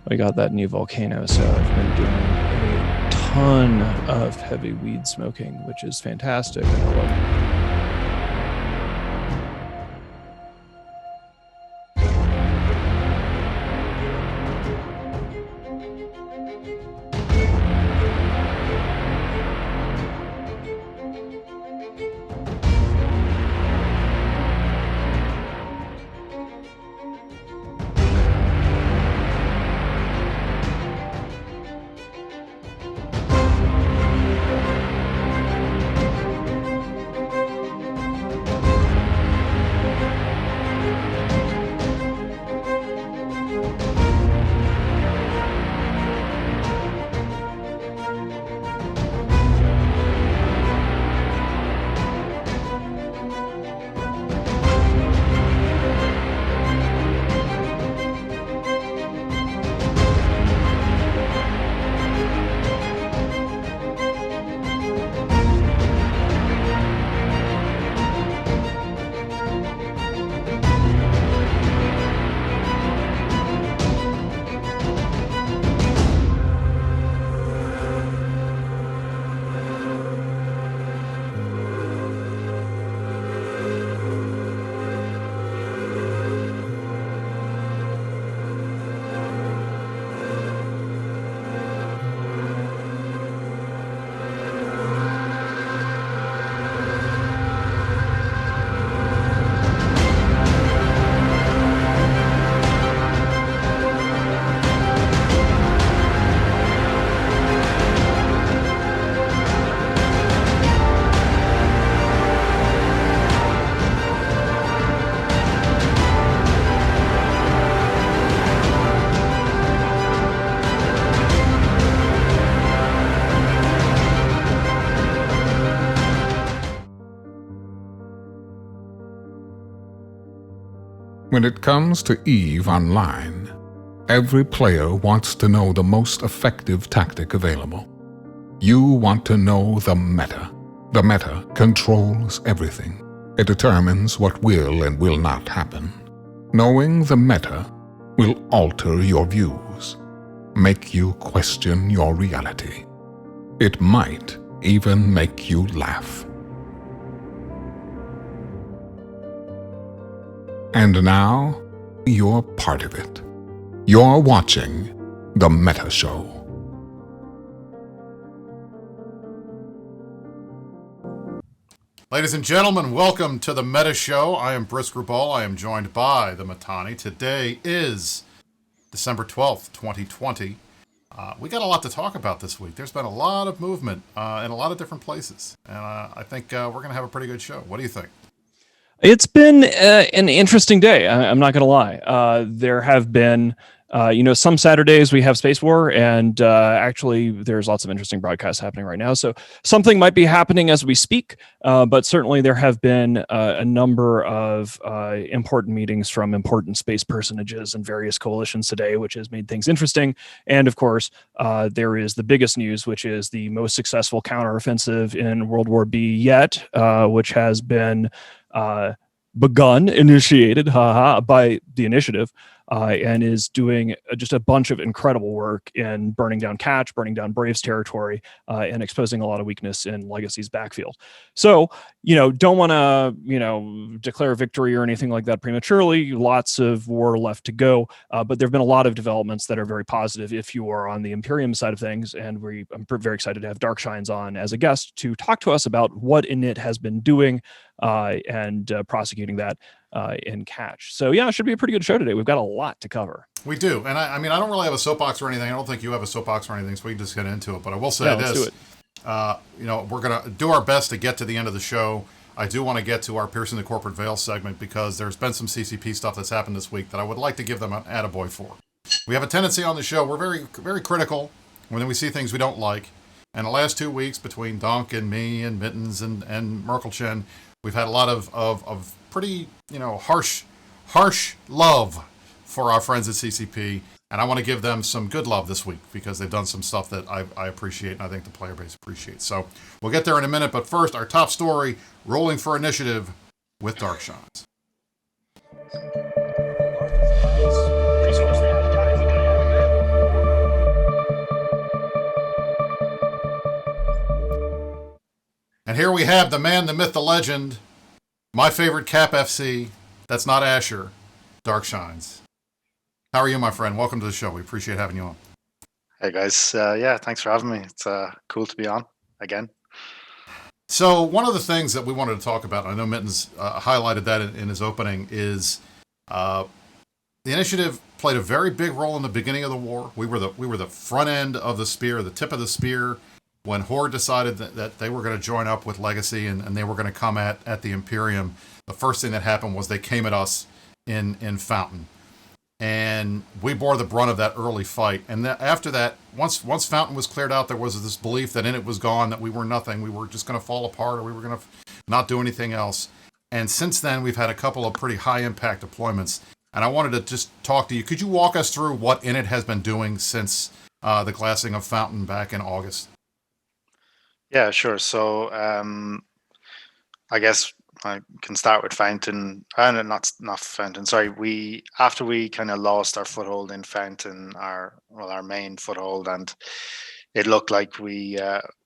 we got that new volcano, so I've been doing a ton of heavy weed smoking, which is fantastic. And I love it. When it comes to EVE Online, every player wants to know the most effective tactic available. You want to know the meta. The meta controls everything. It determines what will and will not happen. Knowing the meta will alter your views, make you question your reality. It might even make you laugh. And now, you're part of it. You're watching The Meta Show. Ladies and gentlemen, welcome to The Meta Show. I am Brisker Ball. I am joined by the Matani. Today is December 12th, 2020. We got a lot to talk about this week. There's been a lot of movement in a lot of different places. And I think we're going to have a pretty good show. What do you think? It's been an interesting day. I'm not going to lie. There have been, some Saturdays we have Space War, and actually there's lots of interesting broadcasts happening right now. So something might be happening as we speak, but certainly there have been a number of important meetings from important space personages and various coalitions today, which has made things interesting. And of course, there is the biggest news, which is the most successful counteroffensive in World War B yet, which has been initiated by the initiative, and is doing just a bunch of incredible work in burning down Catch, burning down Braves territory, and exposing a lot of weakness in Legacy's backfield. So, don't want to, declare victory or anything like that prematurely. Lots of war left to go, but there have been a lot of developments that are very positive if you are on the Imperium side of things, and I'm very excited to have Darkshines on as a guest to talk to us about what Init has been doing and prosecuting that in Catch. So yeah, it should be a pretty good show today. We've got a lot to cover. We do. And I mean, I don't really have a soapbox or anything. I don't think you have a soapbox or anything, so we can just get into it. But I will say this. Let's do it. We're going to do our best to get to the end of the show. I do want to get to our Piercing the Corporate Veil segment because there's been some CCP stuff that's happened this week that I would like to give them an attaboy for. We have a tendency on the show, we're very, very critical when we see things we don't like. And the last 2 weeks between Dunk and me and Mittens and Merkelchen, we've had a lot of pretty, harsh love for our friends at CCP. And I want to give them some good love this week because they've done some stuff that I appreciate and I think the player base appreciates. So we'll get there in a minute. But first, our top story, rolling for initiative with Darkshines. And here we have the man, the myth, the legend, my favorite Cap FC. That's not Asher. Dark Shines. How are you, my friend? Welcome to the show. We appreciate having you on. Hey guys, yeah, thanks for having me. It's cool to be on again. So one of the things that we wanted to talk about, I know Mittens highlighted that in his opening, is the initiative played a very big role in the beginning of the war. We were the front end of the spear, the tip of the spear, when Horde decided that they were going to join up with Legacy and they were going to come at the Imperium. The first thing that happened was they came at us in Fountain. And we bore the brunt of that early fight. And after that, once Fountain was cleared out, there was this belief that in it was gone, that we were nothing. We were just going to fall apart, or we were going to not do anything else. And since then, we've had a couple of pretty high-impact deployments. And I wanted to just talk to you. Could you walk us through what Init has been doing since the glassing of Fountain back in August? Yeah, sure. So I guess I can start with Fountain. Not Fountain. Sorry. After we kind of lost our foothold in Fountain, our main foothold, and it looked like we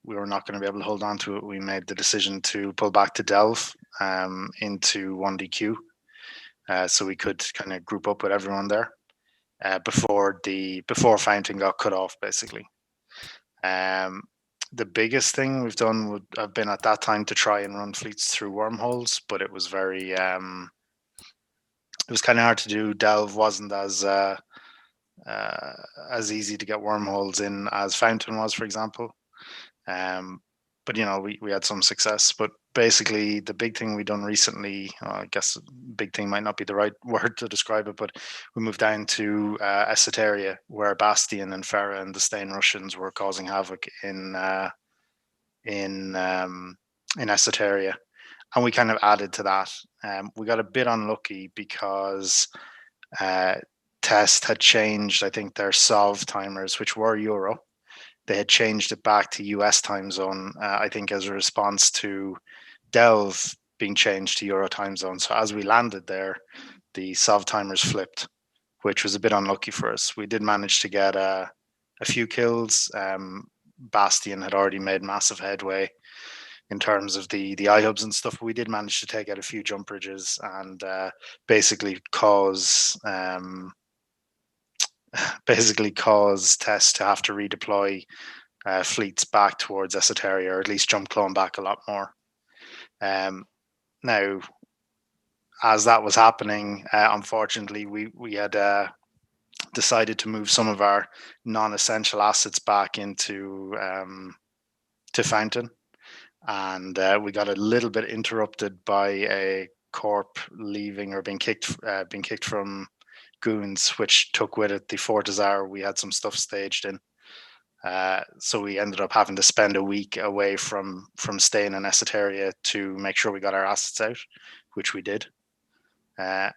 were not going to be able to hold on to it. We made the decision to pull back to Delve into 1DQ, so we could kind of group up with everyone there before Fountain got cut off, basically. The biggest thing we've done would have been at that time to try and run fleets through wormholes, but it was very it was kind of hard to do. Delve wasn't as easy to get wormholes in as Fountain was, for example. But we had some success. But basically, the big thing we done recently, I guess big thing might not be the right word to describe it, but we moved down to Esoteria, where Bastion and Farah and the Stain Russians were causing havoc in Esoteria, and we kind of added to that. We got a bit unlucky because Test had changed, I think, their solve timers, which were Euro. They had changed it back to US time zone, I think, as a response to Delve being changed to Euro time zone. So as we landed there, the solve timers flipped, which was a bit unlucky for us. We did manage to get a few kills. Bastion had already made massive headway in terms of the iHubs and stuff. We did manage to take out a few jump bridges and basically cause Test to have to redeploy fleets back towards Esoteria, or at least jump clone back a lot more. Now, as that was happening, unfortunately, we had decided to move some of our non-essential assets back into to Fountain, and we got a little bit interrupted by a corp leaving or being kicked from Goons, which took with it the Fortizar we had some stuff staged in. So we ended up having to spend a week away from staying in Esoteria to make sure we got our assets out, which we did. And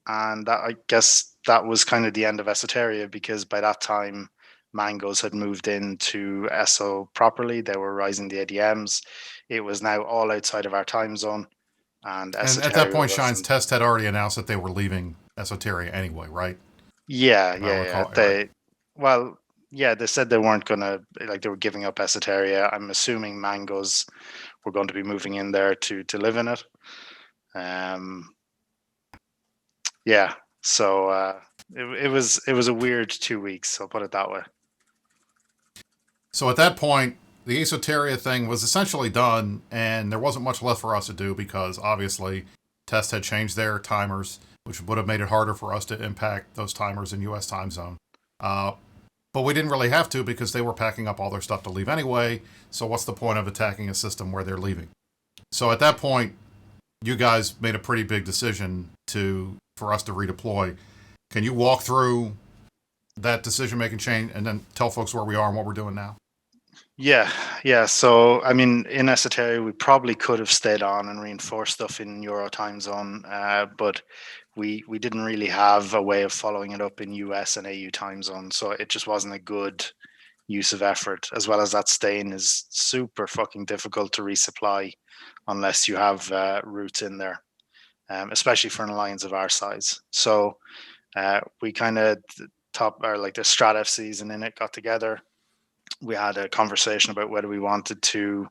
that, I guess that was kind of the end of Esoteria, because by that time Mangoes had moved into ESO properly. They were rising the ADMs. It was now all outside of our time zone. And at that point, Shine's Test had already announced that they were leaving Esoteria anyway, right? Yeah. They said they weren't gonna, they were giving up Esoteria. I'm assuming Mangoes were going to be moving in there to live in it. So it was a weird 2 weeks. I'll put it that way. So at that point, the Esoteria thing was essentially done, and there wasn't much left for us to do because obviously Test had changed their timers, which would have made it harder for us to impact those timers in U.S. time zone. But we didn't really have to because they were packing up all their stuff to leave anyway, so what's the point of attacking a system where they're leaving? So at that point, you guys made a pretty big decision for us to redeploy. Can you walk through that decision-making chain and then tell folks where we are and what we're doing now? Yeah. So, I mean, in Esoteria, we probably could have stayed on and reinforced stuff in Euro time zone, but we didn't really have a way of following it up in US and AU time zone, so it just wasn't a good use of effort. As well as that stain is super fucking difficult to resupply unless you have routes in there, especially for an alliance of our size. So we kind of the Strat FCs and Init got together. We had a conversation about whether we wanted to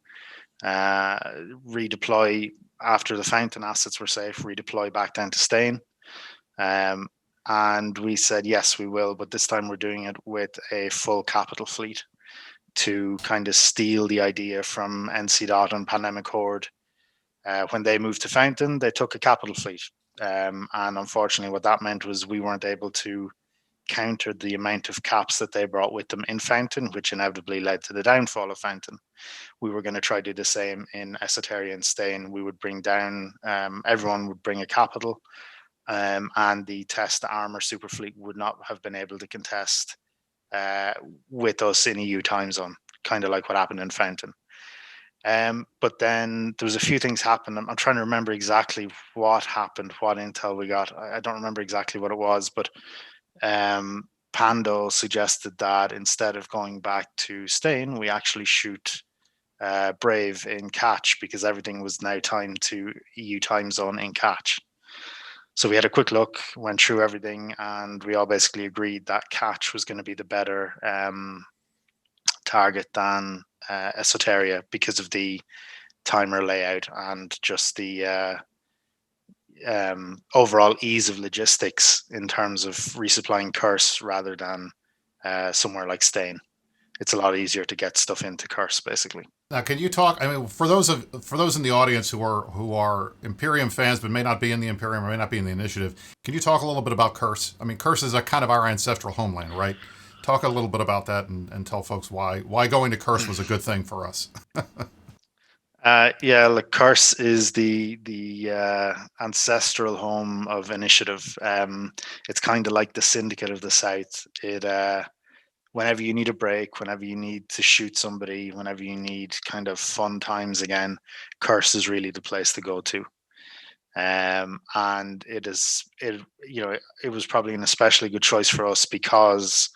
redeploy after the Fountain assets were safe, redeploy back down to Stain. And we said, yes, we will, but this time we're doing it with a full capital fleet to kind of steal the idea from NC Dot and Pandemic Horde. When they moved to Fountain, they took a capital fleet. And unfortunately, what that meant was we weren't able to counter the amount of caps that they brought with them in Fountain, which inevitably led to the downfall of Fountain. We were going to try to do the same in Esoteria and Stain. We would bring down, everyone would bring a capital, and the test armor superfleet would not have been able to contest with us in EU time zone, kind of like what happened in Fountain. But then there was a few things happened. I'm trying to remember exactly what happened, what intel we got. I don't remember exactly what it was, but Pando suggested that instead of going back to Stain, we actually shoot Brave in Catch, because everything was now timed to EU time zone in Catch. So we had a quick look, went through everything, and we all basically agreed that Catch was going to be the better target than Esoteria because of the timer layout and just the overall ease of logistics in terms of resupplying Curse rather than somewhere like Stain. It's a lot easier to get stuff into Curse, basically. Now, can you talk? I mean, for those in the audience who are Imperium fans but may not be in the Imperium or may not be in the Initiative, can you talk a little bit about Curse? I mean, Curse is a kind of our ancestral homeland, right? Talk a little bit about that and tell folks why going to Curse was a good thing for us. Yeah, like Curse is the ancestral home of Initiative. It's kind of like the Syndicate of the South. It whenever you need a break, whenever you need to shoot somebody, whenever you need kind of fun times again, Curse is really the place to go to. And it was probably an especially good choice for us because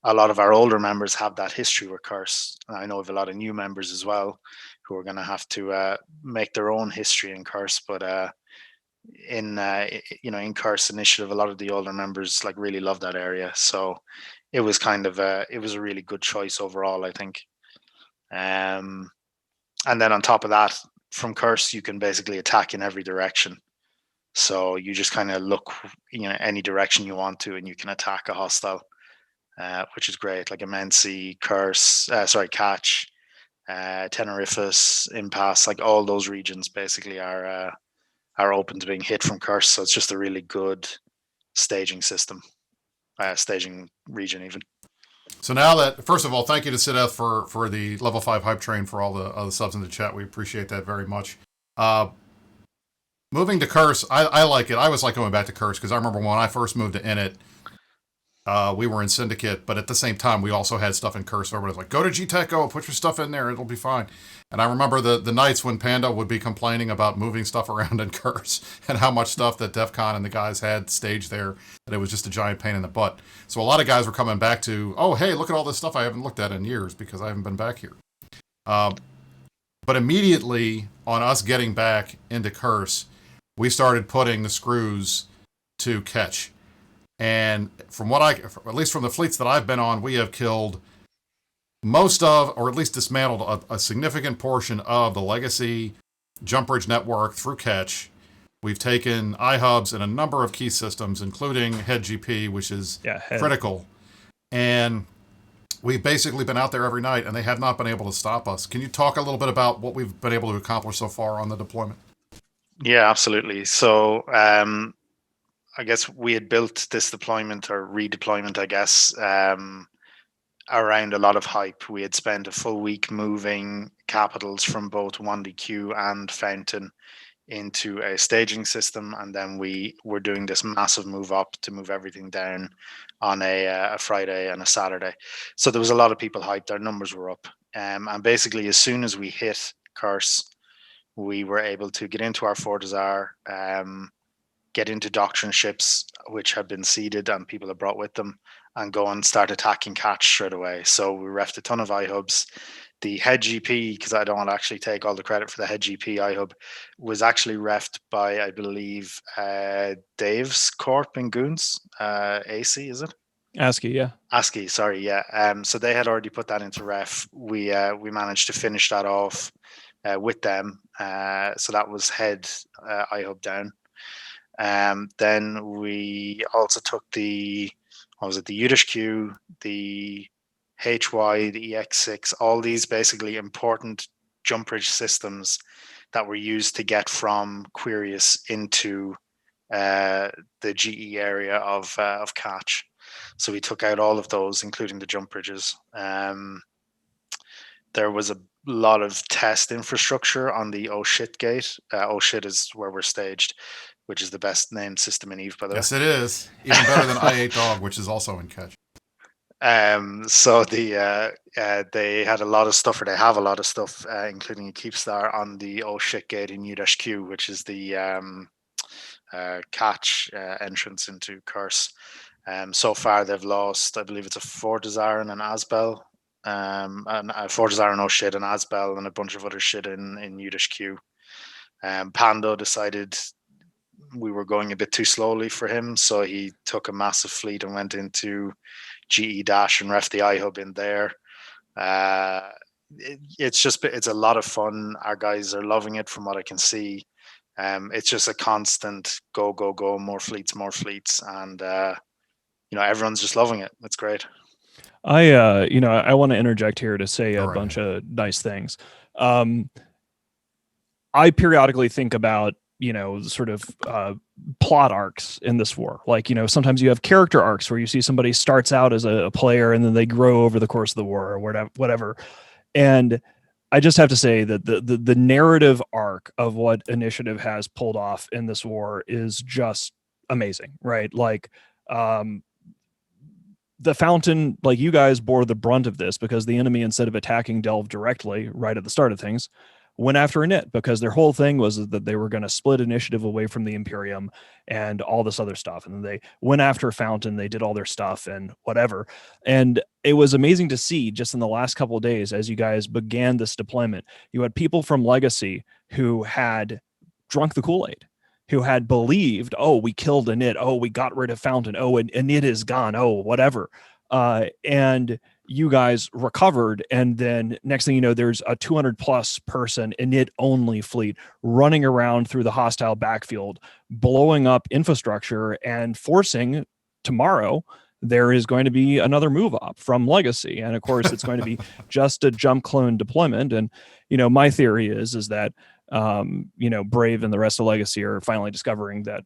a lot of our older members have that history with Curse. And I know of a lot of new members as well who are going to have to make their own history in Curse. But in Curse Initiative, a lot of the older members like really love that area. So it was kind of a really good choice overall, I think. And then on top of that, from Curse, you can basically attack in every direction. So you just kind of look, any direction you want to, and you can attack a hostile, which is great. Like Immensity, Curse, Catch, Tenerifus, Impasse, like all those regions basically are open to being hit from Curse. So it's just a really good staging system. Staging region even. So now that, first of all, thank you to Sideth for the level 5 hype train for all the subs in the chat. We appreciate that very much. Moving to Curse, I like it. I always like going back to Curse because I remember when I first moved to Init, we were in Syndicate, but at the same time, we also had stuff in Curse. Everybody was like, go to G-Tech, go, put your stuff in there, it'll be fine. And I remember the nights when Panda would be complaining about moving stuff around in Curse and how much stuff that DEF CON and the guys had staged there, that it was just a giant pain in the butt. So a lot of guys were coming back to, oh, hey, look at all this stuff I haven't looked at in years because I haven't been back here. But immediately on us getting back into Curse, we started putting the screws to Catch. And from at least from the fleets that I've been on, we have killed most of, or at least dismantled a significant portion of the legacy jump bridge network through Catch. We've taken iHubs in a number of key systems, including Head GP, which is critical. And we've basically been out there every night, and they have not been able to stop us. Can you talk a little bit about what we've been able to accomplish so far on the deployment? Yeah, absolutely. So I guess we had built this deployment or redeployment, I guess, around a lot of hype. We had spent a full week moving capitals from both 1DQ and Fountain into a staging system, and then we were doing this massive move up to move everything down on a Friday and a Saturday. So there was a lot of people hyped. Our numbers were up, and basically as soon as we hit Curse, we were able to get into our Fortizar, get into doctrine ships which had been seeded and people had brought with them, and go and start attacking Catch straight away. So we refed a ton of iHubs. The Head GP, because I don't want to actually take all the credit for the Head GP iHub, was actually refed by, I believe, Dave's Corp in Goons. AC, is it? ASCII, yeah. ASCII, sorry, yeah. So they had already put that into ref. We managed to finish that off with them. So that was head iHub down. Then we also took the UDISH-Q, the HY, the EX6, all these basically important jump bridge systems that were used to get from Quirius into the GE area of catch. So we took out all of those, including the jump bridges. There was a lot of test infrastructure on the oh shit gate. Oh shit is where we're staged, which is the best named system in Eve, by the way. Yes, it is. Even better than I Ate Dog, which is also in catch. So they had a lot of stuff, or they have a lot of stuff, including a Keepstar on the oh shit gate in U-Q, which is the catch entrance into Curse. So far they've lost, I believe it's a Fortizar and an Asbel, and a Fortizar and oh shit, and Asbel, and a bunch of other shit in U-Q. Pando decided we were going a bit too slowly for him, so he took a massive fleet and went into GE Dash and ref the iHub in there. It's a lot of fun. Our guys are loving it from what I can see. It's just a constant go, more fleets, and everyone's just loving it. It's great. I want to interject here to say a bunch of nice things. I periodically think about sort of plot arcs in this war. Like, sometimes you have character arcs where you see somebody starts out as a player and then they grow over the course of the war or whatever. And I just have to say that the narrative arc of what Initiative has pulled off in this war is just amazing, right? Like, the Fountain, like, you guys bore the brunt of this because the enemy, instead of attacking Delve directly right at the start of things, went after Init, because their whole thing was that they were going to split Initiative away from the Imperium and all this other stuff. And then they went after Fountain, they did all their stuff and whatever. And it was amazing to see just in the last couple of days, as you guys began this deployment, you had people from Legacy who had drunk the Kool-Aid, who had believed, oh, we killed Init, oh, we got rid of Fountain, oh, and Init is gone, oh, whatever. And you guys recovered, and then next thing you know, there's a 200 plus person Init only fleet running around through the hostile backfield, blowing up infrastructure and forcing tomorrow there is going to be another move up from Legacy. And of course, it's going to be just a jump clone deployment. And, my theory is that, Brave and the rest of Legacy are finally discovering that,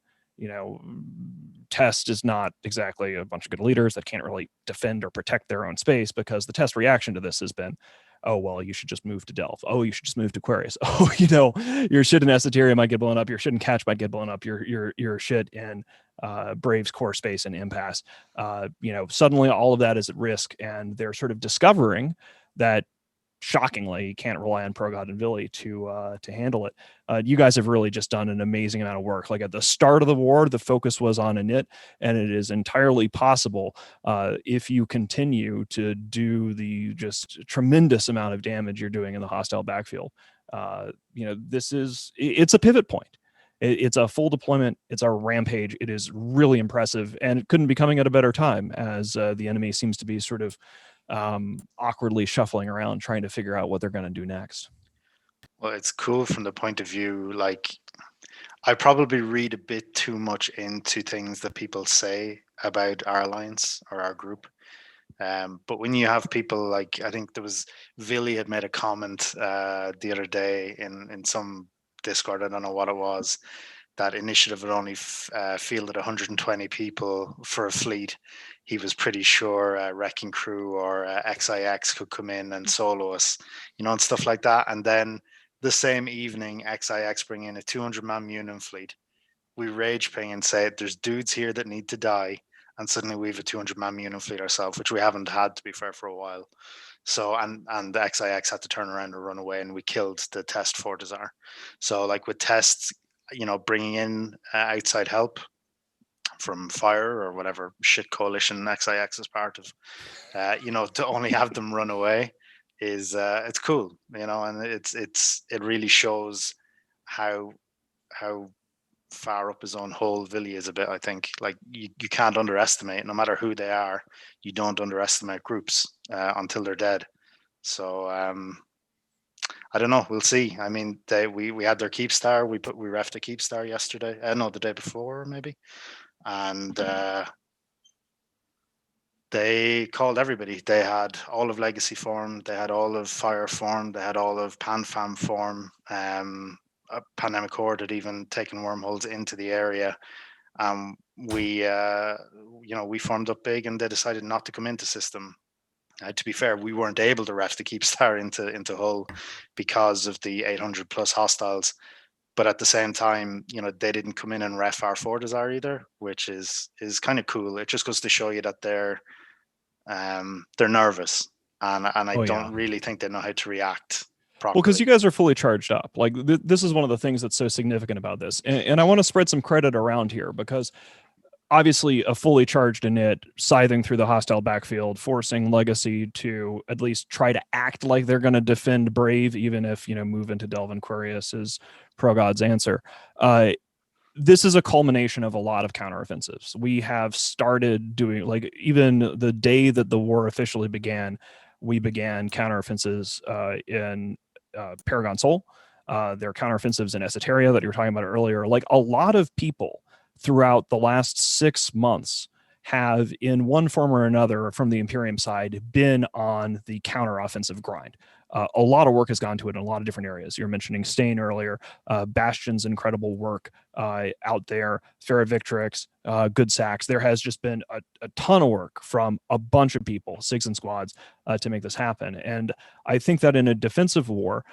Test is not exactly a bunch of good leaders that can't really defend or protect their own space, because the Test reaction to this has been, oh, well, you should just move to Delph. Oh, you should just move to Aquarius. Oh, your shit in Esoteria might get blown up. Your shit in Catch might get blown up. Your shit in Brave's core space and Impasse. Suddenly all of that is at risk, and they're sort of discovering that, shockingly, you can't rely on Progod and Vili to handle it. You guys have really just done an amazing amount of work. Like, at the start of the war, the focus was on Init, and it is entirely possible, if you continue to do the just tremendous amount of damage you're doing in the hostile backfield. It's a pivot point. It's a full deployment. It's a rampage. It is really impressive, and it couldn't be coming at a better time, as the enemy seems to be sort of awkwardly shuffling around trying to figure out what they're going to do next. Well, it's cool from the point of view, like, I probably read a bit too much into things that people say about our alliance or our group. But when you have people like, I think there was Vili had made a comment the other day in some Discord, I don't know what it was, that Initiative would only fielded 120 people for a fleet. He was pretty sure Wrecking Crew or XIX could come in and solo us, and stuff like that. And then the same evening, XIX bring in a 200-man Munin fleet. We rage ping and say, there's dudes here that need to die. And suddenly we have a 200-man Munin fleet ourselves, which we haven't had, to be fair, for a while. So, and the XIX had to turn around and run away, and we killed the Test Fortizar. So, like, with Tests, bringing in outside help from Fire or whatever shit coalition XIX is part of, to only have them run away is it's cool, and it really shows how far up his own hole Vili is a bit. I think, like, you can't underestimate, no matter who they are, you don't underestimate groups until they're dead. So I don't know. We'll see. I mean, we had their keep star. We refed a keep star yesterday. No, the day before maybe, and they called everybody. They had all of Legacy form. They had all of Fire form. They had all of PanFam form. Pandemic Horde had even taken wormholes into the area. We formed up big, and they decided not to come into system. To be fair, we weren't able to ref the keep star into Hull because of the 800 plus hostiles. But at the same time, they didn't come in and ref our Fortizar either, which is kind of cool. It just goes to show you that they're nervous, and I don't really think they know how to react properly. Well, because you guys are fully charged up. Like this is one of the things that's so significant about this, and I want to spread some credit around here because obviously a fully charged init scything through the hostile backfield, forcing Legacy to at least try to act like they're going to defend Brave, even if move into Delve and Quirius is Pro-God's answer. This is a culmination of a lot of counteroffensives. We have started doing, like, even the day that the war officially began, we began counteroffensives in Paragon Soul. There are counteroffensives in Esoteria that you were talking about earlier. Like, a lot of people throughout the last 6 months have, in one form or another, from the Imperium side, been on the counteroffensive grind. A lot of work has gone to it in a lot of different areas. You were mentioning Stain earlier, Bastion's incredible work out there, Ferret Victrix, Good Sacks. There has just been a ton of work from a bunch of people, SIGs and squads, to make this happen. And I think that in a defensive war,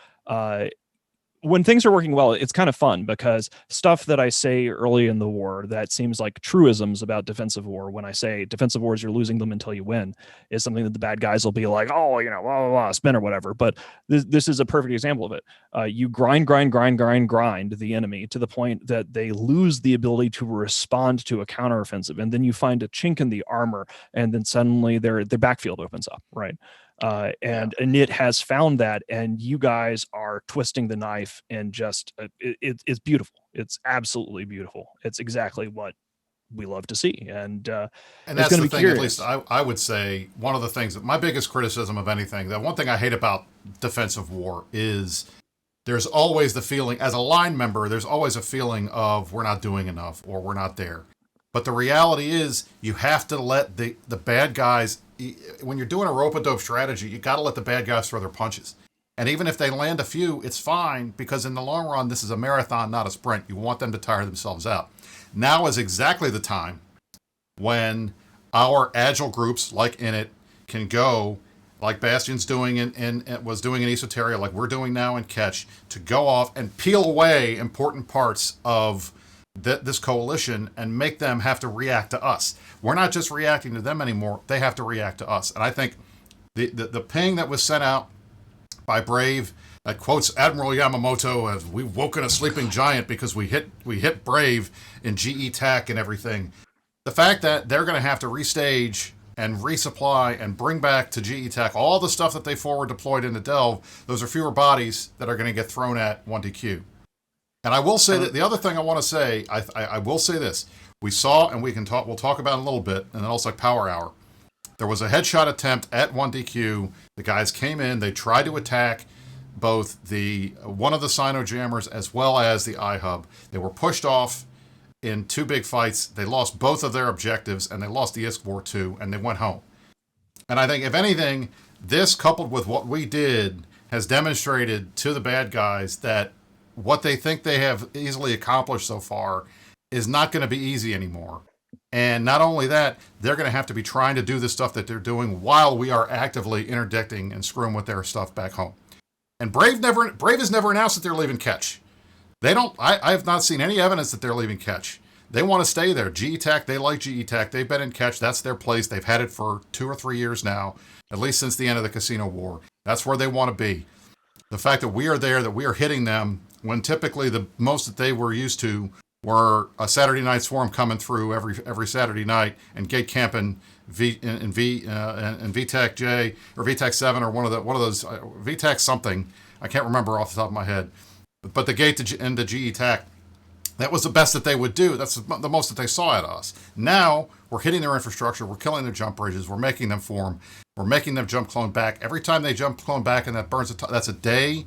when things are working well, it's kind of fun because stuff that I say early in the war that seems like truisms about defensive war, when I say defensive wars, you're losing them until you win, is something that the bad guys will be like, oh, blah, blah, blah, spin or whatever. But this is a perfect example of it. You grind the enemy to the point that they lose the ability to respond to a counteroffensive. And then you find a chink in the armor, and then suddenly their backfield opens up, right? And Init has found that, and you guys are twisting the knife, and just it's beautiful. It's absolutely beautiful. It's exactly what we love to see, and that's the thing. At least I would say one of the things that my biggest criticism of anything, that one thing I hate about defensive war is there's always the feeling, as a line member, there's always a feeling of we're not doing enough or we're not there. But the reality is you have to let the bad guys, when you're doing a rope-a-dope strategy, you got to let the bad guys throw their punches. And even if they land a few, it's fine, because in the long run, this is a marathon, not a sprint. You want them to tire themselves out. Now is exactly the time when our agile groups, like Init, can go, like Bastion's doing was doing in Esoteria, like we're doing now in Catch, to go off and peel away important parts of this coalition and make them have to react to us. We're not just reacting to them anymore. They have to react to us. And I think the ping that was sent out by Brave that quotes Admiral Yamamoto as "we've woken a sleeping giant because we hit Brave in GE TAC and everything." The fact that they're going to have to restage and resupply and bring back to GE TAC all the stuff that they forward deployed into Delve, those are fewer bodies that are going to get thrown at 1DQ. And I will say that the other thing I want to say, I will say this. We saw, and we'll talk about it in a little bit, and then also Power Hour. There was a headshot attempt at 1DQ. The guys came in, they tried to attack both one of the Sino jammers as well as the iHub. They were pushed off in 2 big fights. They lost both of their objectives, and they lost the ISK War too, and they went home. And I think, if anything, this coupled with what we did has demonstrated to the bad guys that what they think they have easily accomplished so far is not going to be easy anymore. And not only that, they're going to have to be trying to do the stuff that they're doing while we are actively interdicting and screwing with their stuff back home. And Brave has never announced that they're leaving Catch. I have not seen any evidence that they're leaving Catch. They want to stay there. GE TAC, they like GE TAC. They've been in Catch. That's their place. They've had it for 2 or 3 years now, at least since the end of the Casino War. That's where they want to be. The fact that we are there, that we are hitting them, when typically the most that they were used to were a Saturday night swarm coming through every Saturday night and gate camping VTAC J or VTAC 7 or one of those VTAC something, I can't remember off the top of my head, but the gate into GE TAC, that was the best that they would do. That's the most that they saw out of us. Now we're hitting their infrastructure, we're killing their jump bridges, we're making them form, we're making them jump clone back. Every time they jump clone back and that burns that's a day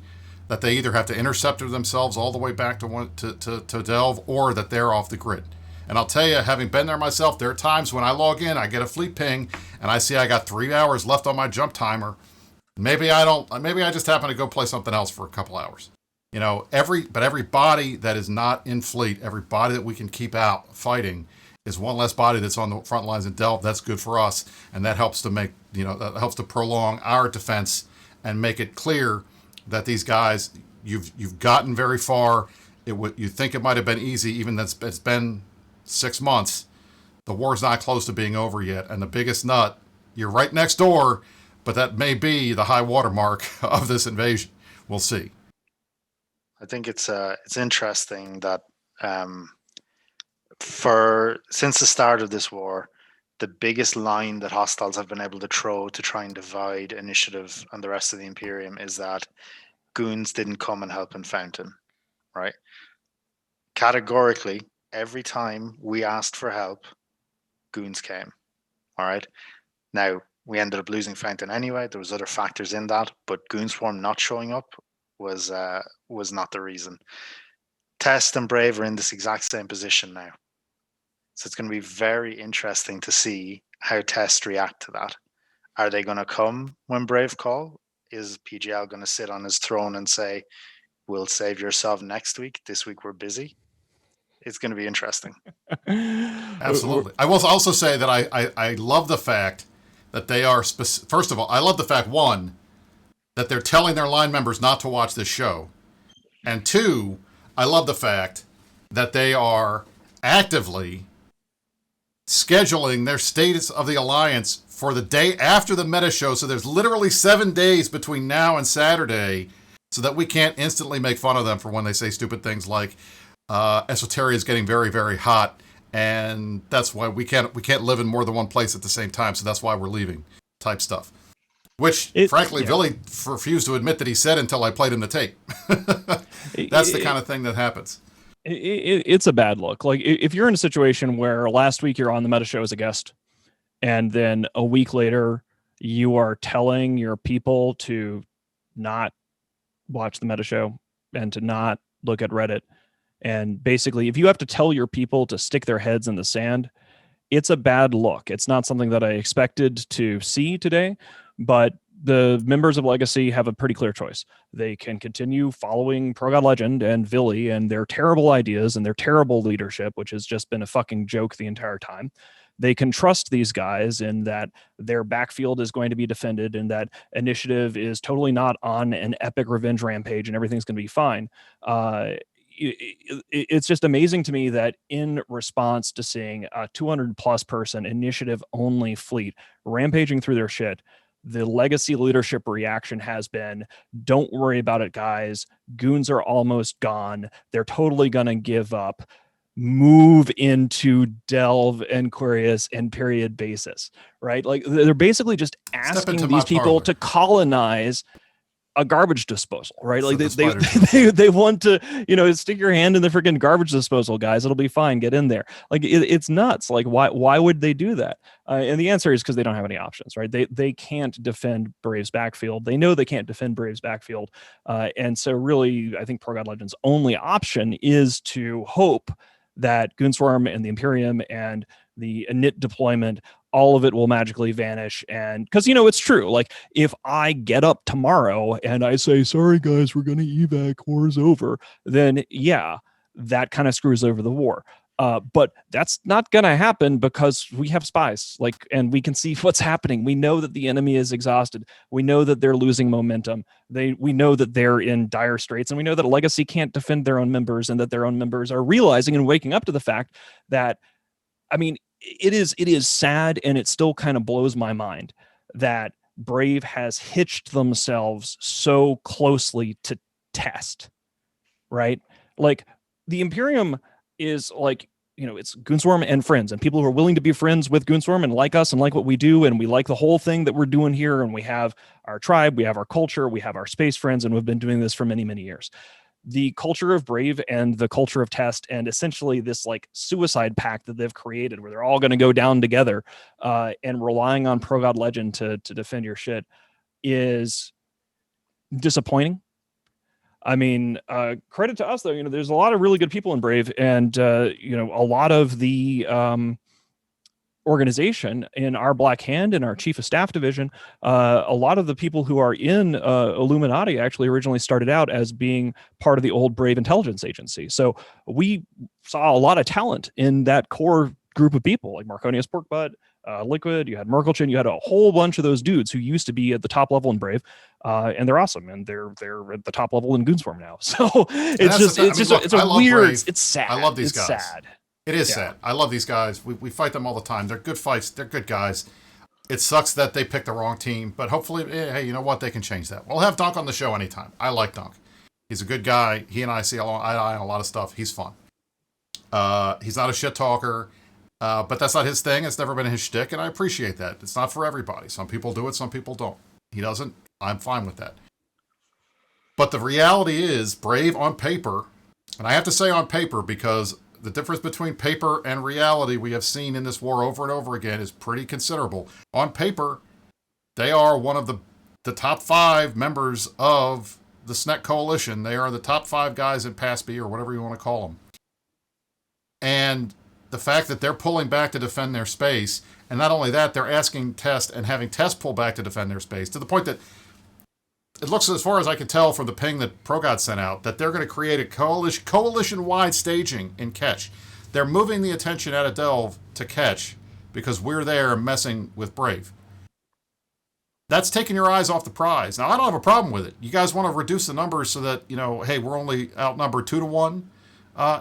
that they either have to intercept themselves all the way back to Delve, or that they're off the grid. And I'll tell you, having been there myself, there are times when I log in, I get a fleet ping, and I see I got 3 hours left on my jump timer. Maybe I don't. Maybe I just happen to go play something else for a couple hours. You know, every body that is not in fleet, every body that we can keep out fighting, is one less body that's on the front lines in Delve. That's good for us, and that helps to make, that helps to prolong our defense and make it clear that these guys, you've gotten very far. You think it might have been easy, even that it's been 6 months. The war's not close to being over yet, and the biggest nut, you're right next door, but that may be the high watermark of this invasion. We'll see. I think it's interesting that since the start of this war, the biggest line that hostiles have been able to throw to try and divide initiative and the rest of the Imperium is that goons didn't come and help in Fountain, right? Categorically, every time we asked for help, goons came. All right. Now, we ended up losing Fountain anyway. There was other factors in that, but Goonswarm not showing up was not the reason. Test and Brave are in this exact same position now. So it's going to be very interesting to see how Test react to that. Are they going to come when Brave call? Is PGL going to sit on his throne and say, we'll save yourself next week. This week we're busy. It's going to be interesting. Absolutely. I will also say that I love the fact that they are, first of all, I love the fact, one, that they're telling their line members not to watch this show. And two, I love the fact that they are actively scheduling their Status of the Alliance for the day after the meta show. So there's literally 7 days between now and Saturday, so that we can't instantly make fun of them for when they say stupid things like, Esoteria is getting very, very hot, and that's why we can't live in more than one place at the same time, so that's why we're leaving, type stuff. Which, frankly, yeah. Billy refused to admit that he said until I played him the tape. That's the kind of thing that happens. It's a bad look. Like, if you're in a situation where last week you're on the meta show as a guest, and then a week later you are telling your people to not watch the meta show and to not look at Reddit, and basically, if you have to tell your people to stick their heads in the sand, it's a bad look. It's not something that I expected to see today, but the members of Legacy have a pretty clear choice. They can continue following Pro God Legend and Villy and their terrible ideas and their terrible leadership, which has just been a fucking joke the entire time. They can trust these guys in that their backfield is going to be defended and that initiative is totally not on an epic revenge rampage and everything's going to be fine. It's just amazing to me that in response to seeing a 200 plus person initiative only fleet rampaging through their shit, the Legacy leadership reaction has been, don't worry about it, guys. Goons are almost gone. They're totally going to give up. Move into Delve and Quirius and period basis, right? Like, they're basically just asking these people to colonize a garbage disposal, right? Like, they want to, stick your hand in the freaking garbage disposal, guys. It'll be fine. Get in there. Like, it's nuts. Like, why would they do that? And the answer is because they don't have any options, right? They can't defend Brave's backfield. They know they can't defend Brave's backfield. And so really, I think Pro God Legend's only option is to hope that Goonswarm and the Imperium and the init deployment, all of it will magically vanish. And because, it's true. Like, if I get up tomorrow and I say, sorry, guys, we're going to evac, war's over, then yeah, that kind of screws over the war. But that's not going to happen because we have spies, and we can see what's happening. We know that the enemy is exhausted. We know that they're losing momentum. We know that they're in dire straits, and we know that Legacy can't defend their own members, and that their own members are realizing and waking up to the fact that, it is sad, and it still kind of blows my mind that Brave has hitched themselves so closely to Test, right? Like, the Imperium is it's Goonswarm and friends, and people who are willing to be friends with Goonswarm and like us and like what we do, and we like the whole thing that we're doing here, and we have our tribe, we have our culture, we have our space friends, and we've been doing this for many, many years. The culture of Brave and the culture of Test, and essentially this suicide pact that they've created where they're all going to go down together and relying on Pro God Legend to defend your shit is disappointing. I mean, credit to us though. You know, there's a lot of really good people in Brave, and you know, a lot of the organization in our Black Hand and our Chief of Staff division, a lot of the people who are in Illuminati actually originally started out as being part of the old Brave intelligence agency. So we saw a lot of talent in that core group of people, like Marconius Porkbutt, Liquid, you had Merkelchin, you had a whole bunch of those dudes who used to be at the top level in Brave, and they're awesome, and they're at the top level in Goonswarm now. So it's a weird, Brave. It's sad. I love these guys. Sad. It is sad. I love these guys. We fight them all the time. They're good fights. They're good guys. It sucks that they picked the wrong team, but hopefully, hey, you know what? They can change that. We'll have Dunk on the show anytime. I like Dunk. He's a good guy. He and I see eye to eye on a lot of stuff. He's fun. He's not a shit talker, but that's not his thing. It's never been his shtick, and I appreciate that. It's not for everybody. Some people do it. Some people don't. He doesn't. I'm fine with that. But the reality is, Brave on paper, and I have to say on paper because the difference between paper and reality we have seen in this war over and over again is pretty considerable. On paper, they are one of the top 5 members of the SNET coalition. They are the top 5 guys in PASB, or whatever you want to call them. And the fact that they're pulling back to defend their space, and not only that, they're asking Test and having Test pull back to defend their space, to the point that it looks, as far as I can tell from the ping that ProGod sent out, that they're going to create a coalition-wide staging in Ketch. They're moving the attention out of Delve to Ketch because we're there messing with Brave. That's taking your eyes off the prize. Now, I don't have a problem with it. You guys want to reduce the numbers so that, you know, hey, we're only outnumbered 2-1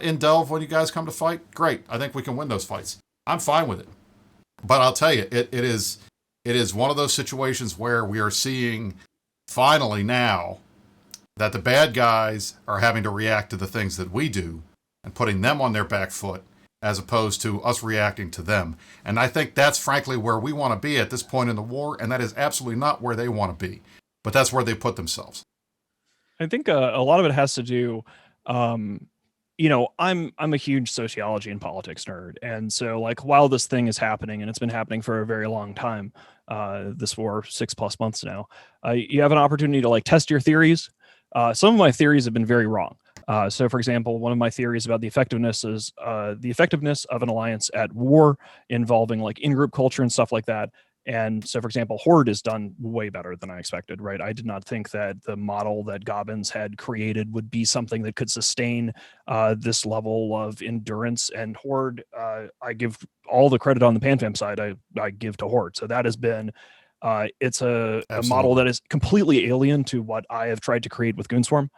in Delve when you guys come to fight? Great. I think we can win those fights. I'm fine with it. But I'll tell you, it is one of those situations where we are seeing finally now that the bad guys are having to react to the things that we do and putting them on their back foot as opposed to us reacting to them. And I think that's frankly where we want to be at this point in the war, and that is absolutely not where they want to be. But that's where they put themselves. I think a lot of it has to do, you know, I'm a huge sociology and politics nerd. And so like, while this thing is happening, and it's been happening for a very long time, this war 6+ months now, you have an opportunity to like test your theories. Some of my theories have been very wrong. So for example, one of my theories about the effectiveness is the effectiveness of an alliance at war involving like in-group culture and stuff like that. And so, for example, Horde is done way better than I expected, right? I did not think that the model that Gobbins had created would be something that could sustain this level of endurance. And Horde, I give all the credit on the PanFam side, I give to Horde. So that has been, it's a model that is completely alien to what I have tried to create with Goonswarm.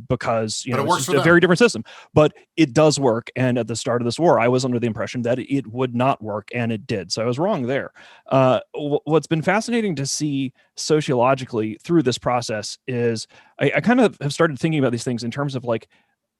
Because you know it's just a very different system, but it does work. And at the start of this war, I was under the impression that it would not work, and it did. So I was wrong there. What's been fascinating to see sociologically through this process is I kind of have started thinking about these things in terms of like,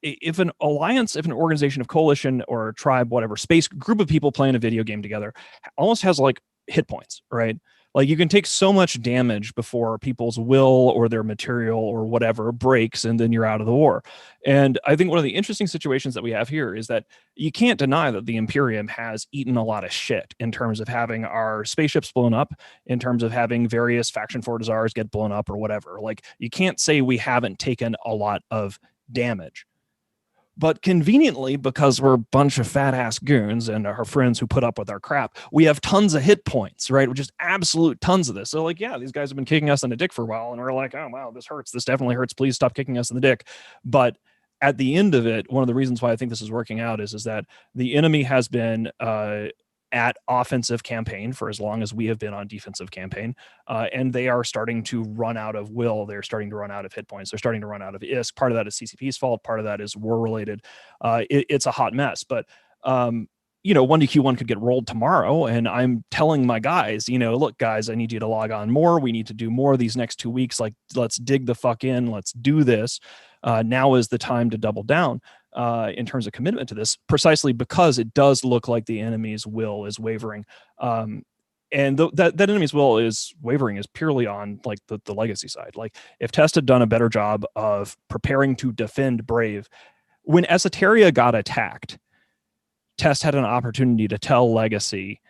if an alliance, if an organization of coalition or tribe, whatever space group of people playing a video game together almost has like hit points, right? Like you can take so much damage before people's will or their material or whatever breaks, and then you're out of the war. And I think one of the interesting situations that we have here is that you can't deny that the Imperium has eaten a lot of shit in terms of having our spaceships blown up, in terms of having various faction fortizars get blown up or whatever. Like you can't say we haven't taken a lot of damage. But conveniently, because we're a bunch of fat ass goons and our friends who put up with our crap, we have tons of hit points, right? Just absolute tons of this. So like, yeah, these guys have been kicking us in the dick for a while, and we're like, oh, wow, this hurts. This definitely hurts. Please stop kicking us in the dick. But at the end of it, one of the reasons why I think this is working out is that the enemy has been at offensive campaign for as long as we have been on defensive campaign. And they are starting to run out of will. They're starting to run out of hit points. They're starting to run out of ISK. Part of that is CCP's fault. Part of that is war related. It's a hot mess, but you know, 1DQ1 could get rolled tomorrow. And I'm telling my guys, you know, look guys, I need you to log on more. We need to do more these next 2 weeks. Like, let's dig the fuck in. Let's do this. Now is the time to double down in terms of commitment to this, precisely because it does look like the enemy's will is wavering. And that enemy's will is wavering is purely on like the legacy side. Like if Test had done a better job of preparing to defend Brave, when Esoteria got attacked, Test had an opportunity to tell Legacy,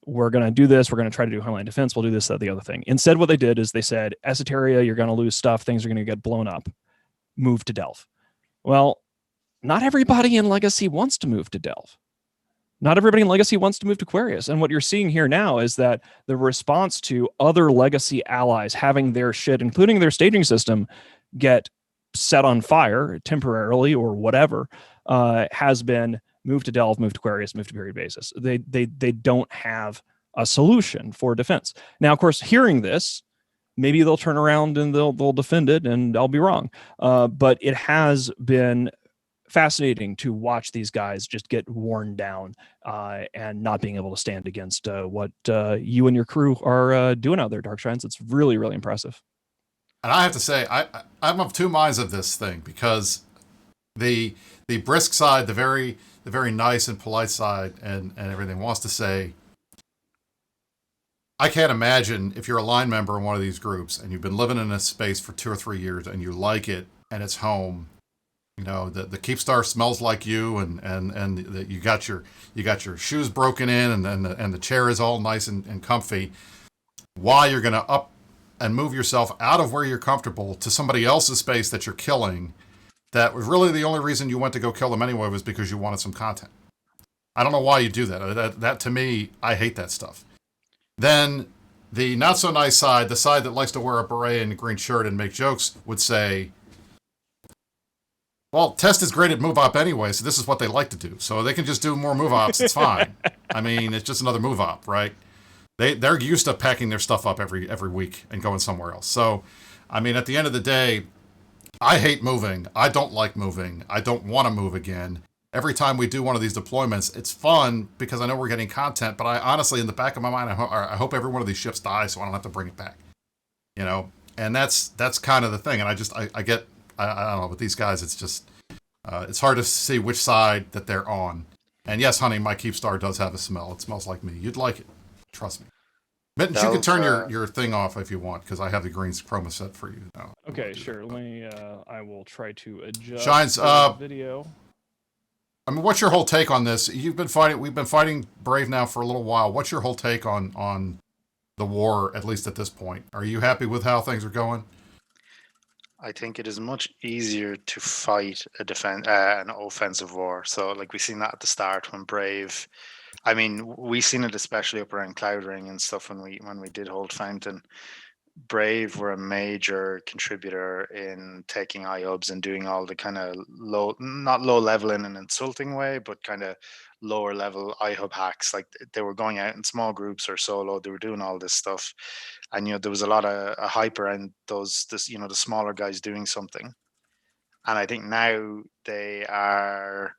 we're going to do this. We're going to try to do Homeland Defense. We'll do this, that, the other thing. Instead, what they did is they said, Esoteria, you're going to lose stuff. Things are going to get blown up. move to Delve. Well, not everybody in Legacy wants to move to Delve. Not everybody in Legacy wants to move to Quarius. And what you're seeing here now is that the response to other Legacy allies having their shit, including their staging system, get set on fire temporarily or whatever, has been move to Delve, move to Quarius, move to period basis. They don't have a solution for defense. Now, of course, hearing this, maybe they'll turn around and they'll defend it, and I'll be wrong. But it has been fascinating to watch these guys just get worn down and not being able to stand against what you and your crew are doing out there, Darkshines. It's really, really impressive. And I have to say, I'm of two minds of this thing, because the brisk side, the very nice and polite side, and everything wants to say, I can't imagine if you're a line member in one of these groups and you've been living in this space for 2 or 3 years and you like it and it's home. You know, the Keepstar smells like you, and you got your shoes broken in, and the chair is all nice and comfy. Why you're going to up and move yourself out of where you're comfortable to somebody else's space that you're killing? That was really the only reason you went to go kill them anyway, was because you wanted some content. I don't know why you do that. That to me, I hate that stuff. Then the not so nice side, the side that likes to wear a beret and a green shirt and make jokes, would say, well, Test is great at move op anyway, so this is what they like to do. So they can just do more move ops. It's fine. I mean, it's just another move op, right? They're used to packing their stuff up every week and going somewhere else. So, I mean, at the end of the day, I hate moving. I don't like moving. I don't want to move again. Every time we do one of these deployments, it's fun because I know we're getting content. But I honestly, in the back of my mind, I hope every one of these ships dies so I don't have to bring it back. You know, and that's kind of the thing. And I get. I don't know, with these guys, it's just, it's hard to see which side that they're on. And yes, honey, my Keepstar does have a smell. It smells like me. You'd like it. Trust me. Mittens, you can turn your thing off if you want, because I have the green chroma set for you now. Okay, sure. Let me, I will try to adjust Shines, the video. I mean, what's your whole take on this? We've been fighting Brave now for a little while. What's your whole take on the war, at least at this point? Are you happy with how things are going? I think it is much easier to fight an offensive war. So, like, we've seen that at the start when Brave. I mean, we seen it especially up around Cloud Ring and stuff when we did hold Fountain. Brave were a major contributor in taking iHubs and doing all the kind of not low level in an insulting way, but kind of lower level iHub hacks. Like, they were going out in small groups or solo. They were doing all this stuff, and there was a lot of hype around the smaller guys doing something. And I think now they are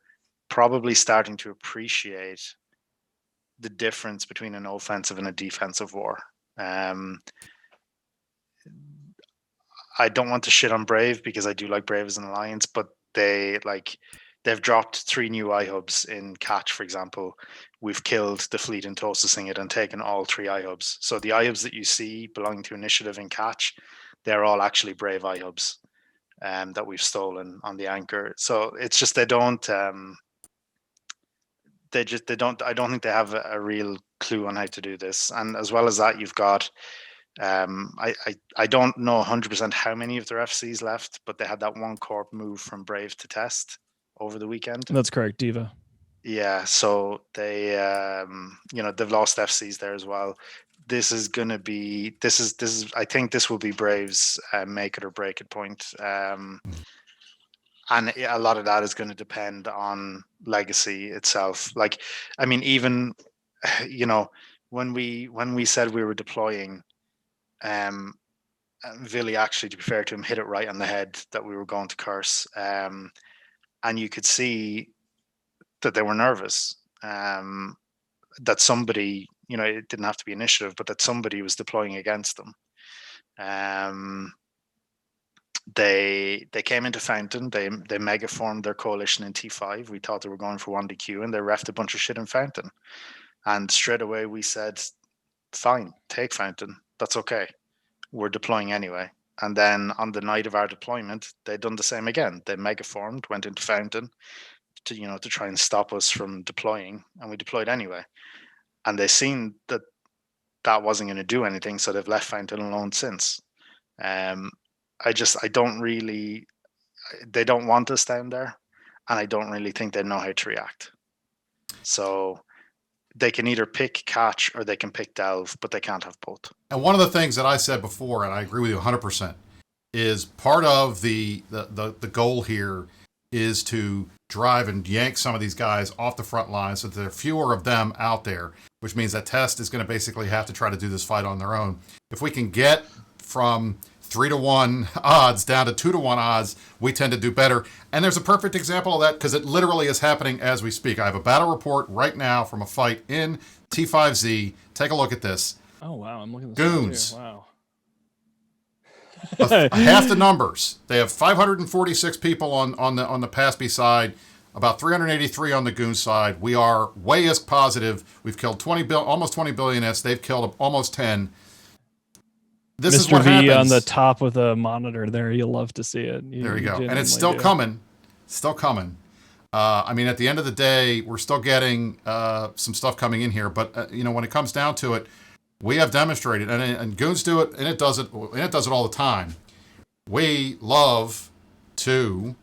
probably starting to appreciate the difference between an offensive and a defensive war. I don't want to shit on Brave because I do like Brave as an alliance, but they've dropped 3 new iHubs in Catch, for example. We've killed the fleet in Tosasing it and taken all 3 iHubs. So the iHubs that you see belonging to Initiative in Catch, they're all actually Brave iHubs that we've stolen on the Anchor. So it's just I don't I don't think they have a real clue on how to do this. And as well as that, you've got I don't know 100% how many of their FCs left, but they had that one corp move from Brave to Test over the weekend. That's correct, Diva. Yeah, so they they've lost FCs there as well. This is I think this will be Brave's make it or break it point. And a lot of that is going to depend on Legacy itself. Like, I mean, even when we said we were deploying, Vili, actually, to be fair to him, hit it right on the head that we were going to curse. And you could see that they were nervous. That somebody, it didn't have to be Initiative, but that somebody was deploying against them. They came into Fountain. They mega formed their coalition in T5. We thought they were going for 1DQ, and they refed a bunch of shit in Fountain. And straight away we said, fine, take Fountain. That's okay. We're deploying anyway. And then on the night of our deployment, they'd done the same again. They mega formed, went into Fountain to try and stop us from deploying, and we deployed anyway. And they seen that wasn't going to do anything, so they've left Fountain alone since. I don't really they don't want us down there, and I don't really think they know how to react. So they can either pick catch or they can pick delve, but they can't have both. And one of the things that I said before, and I agree with you 100%, is part of the goal here is to drive and yank some of these guys off the front line so that there are fewer of them out there, which means that Test is going to basically have to try to do this fight on their own. If we can get from 3-1 odds down to 2-1 odds, we tend to do better. And there's a perfect example of that because it literally is happening as we speak. I have a battle report right now from a fight in T5Z. Take a look at this. Oh, wow. I'm looking at this. Goons. Wow. Half the numbers. They have 546 people on the Pass-B side, about 383 on the Goon side. We are way as positive. We've killed almost 20 billionettes. They've killed almost 10. This Mr. is what V happens. On the top of the monitor there. You'll love to see it. There you go. And it's still coming. Still coming. I mean, at the end of the day, we're still getting some stuff coming in here. But, when it comes down to it, we have demonstrated, and Goons do it, and it does it all the time. We love to,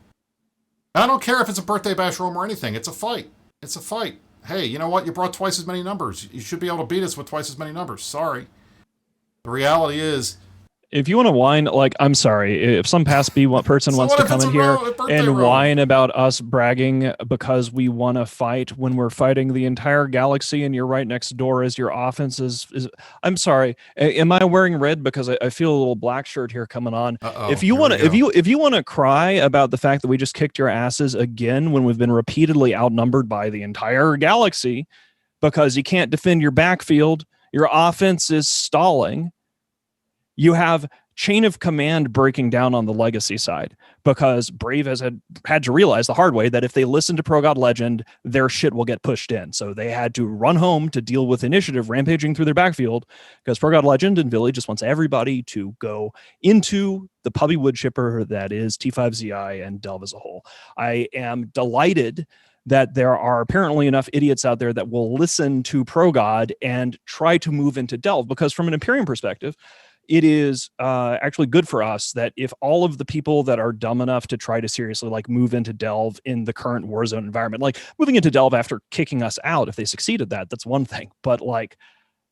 and I don't care if it's a birthday bash room or anything. It's a fight. It's a fight. Hey, you know what? You brought twice as many numbers. You should be able to beat us with twice as many numbers. Sorry. The reality is, if you want to whine, like, I'm sorry, if some Pass-B person wants to come in here and whine about us bragging because we won a fight when we're fighting the entire galaxy and you're right next door as your offense is I'm sorry. Am I wearing red? Because I feel a little black shirt here coming on. If you want to, if you want to cry about the fact that we just kicked your asses again when we've been repeatedly outnumbered by the entire galaxy because you can't defend your backfield, your offense is stalling. You have chain of command breaking down on the legacy side because Brave has had to realize the hard way that if they listen to Pro God Legend, their shit will get pushed in. So they had to run home to deal with Initiative rampaging through their backfield because Pro God Legend and Village just wants everybody to go into the puppy wood chipper that is T5ZI and Delve as a whole. I am delighted that there are apparently enough idiots out there that will listen to Pro God and try to move into Delve because from an Imperium perspective, it is actually good for us that if all of the people that are dumb enough to try to seriously move into Delve in the current Warzone environment, like moving into Delve after kicking us out, if they succeeded that's one thing. But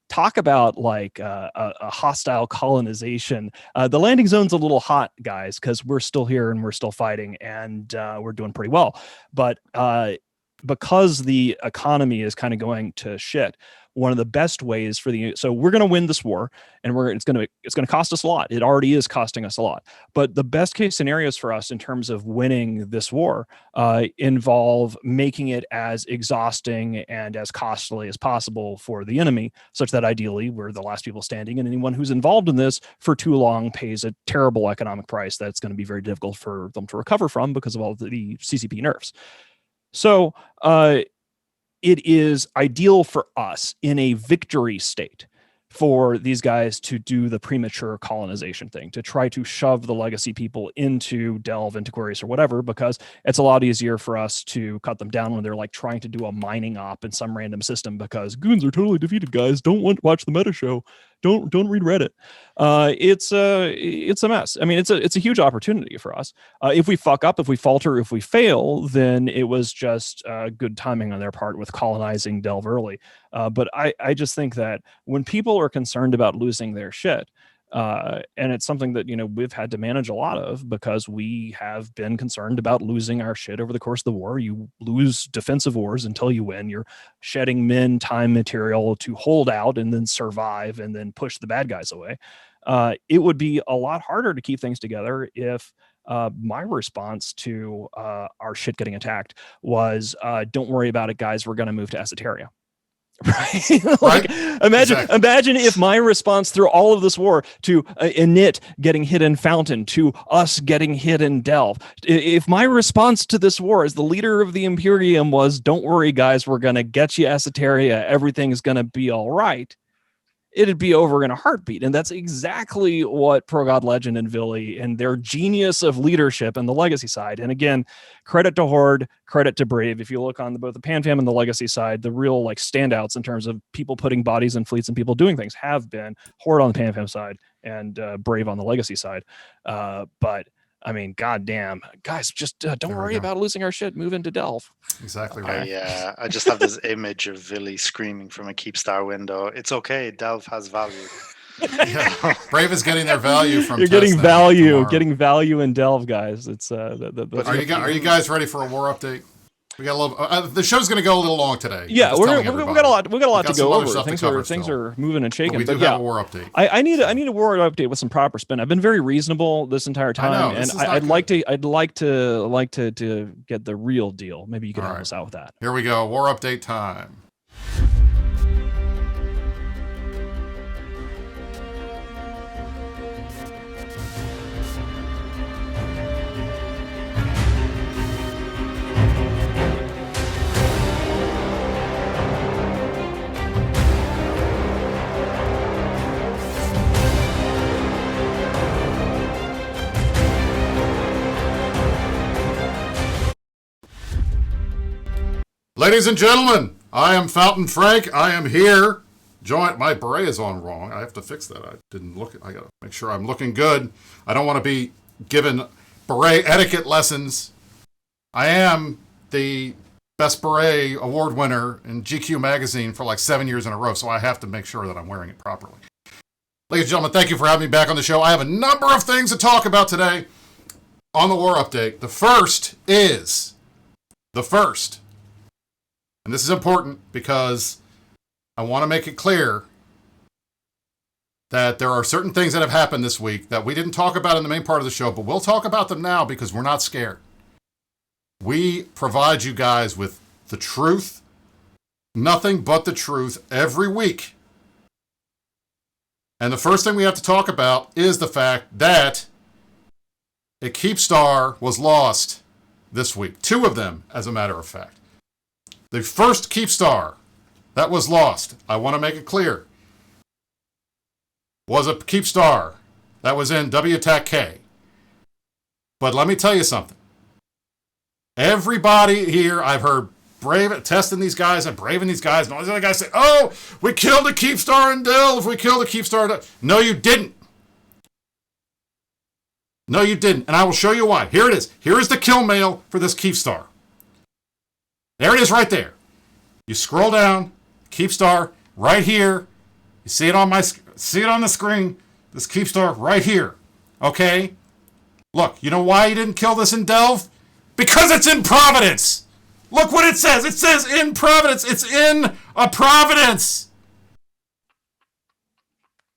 talk about a hostile colonization. The landing zone's a little hot, guys, because we're still here and we're still fighting and we're doing pretty well. But because the economy is kind of going to shit, one of the best ways so we're going to win this war and it's going to cost us a lot. It already is costing us a lot, but the best case scenarios for us in terms of winning this war involve making it as exhausting and as costly as possible for the enemy, such that ideally we're the last people standing and anyone who's involved in this for too long pays a terrible economic price that's going to be very difficult for them to recover from because of all the CCP nerfs. So, it is ideal for us in a victory state for these guys to do the premature colonization thing, to try to shove the legacy people into Delve, into Quarius or whatever, because it's a lot easier for us to cut them down when they're trying to do a mining op in some random system because goons are totally defeated, guys. Don't watch the meta show. Don't read Reddit. It's a mess. I mean, it's a huge opportunity for us. If we fuck up, if we falter, if we fail, then it was just good timing on their part with colonizing Delve early. But I just think that when people are concerned about losing their shit, and it's something that we've had to manage a lot of because we have been concerned about losing our shit over the course of the war. You lose defensive wars until you win. You're shedding men, time, material to hold out and then survive and then push the bad guys away. It would be a lot harder to keep things together if my response to our shit getting attacked was don't worry about it, guys, we're going to move to Esoteria. Right? Imagine if my response through all of this war to Init getting hit in Fountain, to us getting hit in Delve, if my response to this war as the leader of the Imperium was don't worry guys, we're gonna get you Esoteria, everything's gonna be all right, it'd be over in a heartbeat. And that's exactly what Pro God Legend and Villy and their genius of leadership and the legacy side. And again, credit to Horde, credit to Brave. If you look on both the PanFam and the legacy side, the real standouts in terms of people putting bodies in fleets and people doing things have been Horde on the PanFam side and Brave on the legacy side. But I mean, goddamn, guys, just don't worry about losing our shit. Move into Delve. Exactly right. I just have this image of Villy screaming from a Keepstar window. It's okay, Delve has value. Yeah. Brave is getting their value from. You're getting value in Delve, guys. It's Are you guys ready for a war update? We got a little. The show's going to go a little long today. Yeah, we got a lot. We got a lot to go over. Things are moving and shaking. But we do have a war update. I need a war update with some proper spin. I've been very reasonable this entire time, and I'd like to get the real deal. Maybe you can help us out with that. Here we go. War update time. Ladies and gentlemen, I am Fountain Frank. I am here. My beret is on wrong. I have to fix that. I didn't look. I got to make sure I'm looking good. I don't want to be given beret etiquette lessons. I am the Best Beret Award winner in GQ magazine for like 7 years in a row, so I have to make sure that I'm wearing it properly. Ladies and gentlemen, thank you for having me back on the show. I have a number of things to talk about today on the war update. The first, and this is important because I want to make it clear that there are certain things that have happened this week that we didn't talk about in the main part of the show, but we'll talk about them now because we're not scared. We provide you guys with the truth, nothing but the truth every week. And the first thing we have to talk about is the fact that a Keepstar was lost this week. 2 of them, as a matter of fact. The first Keepstar that was lost, I want to make it clear, was a Keepstar that was in WTAC-K. But let me tell you something. Everybody here, I've heard testing these guys and braving these guys, and all these other guys say, oh, we killed a Keepstar in Delve. We killed a Keepstar. No, you didn't. No, you didn't. And I will show you why. Here it is. Here is the kill mail for this Keepstar. There it is right there. You scroll down, Keepstar right here. You see it on the screen. This Keepstar right here. Okay? Look, you know why you didn't kill this in Delve? Because it's in Providence. Look what it says. It says in Providence. It's in a Providence.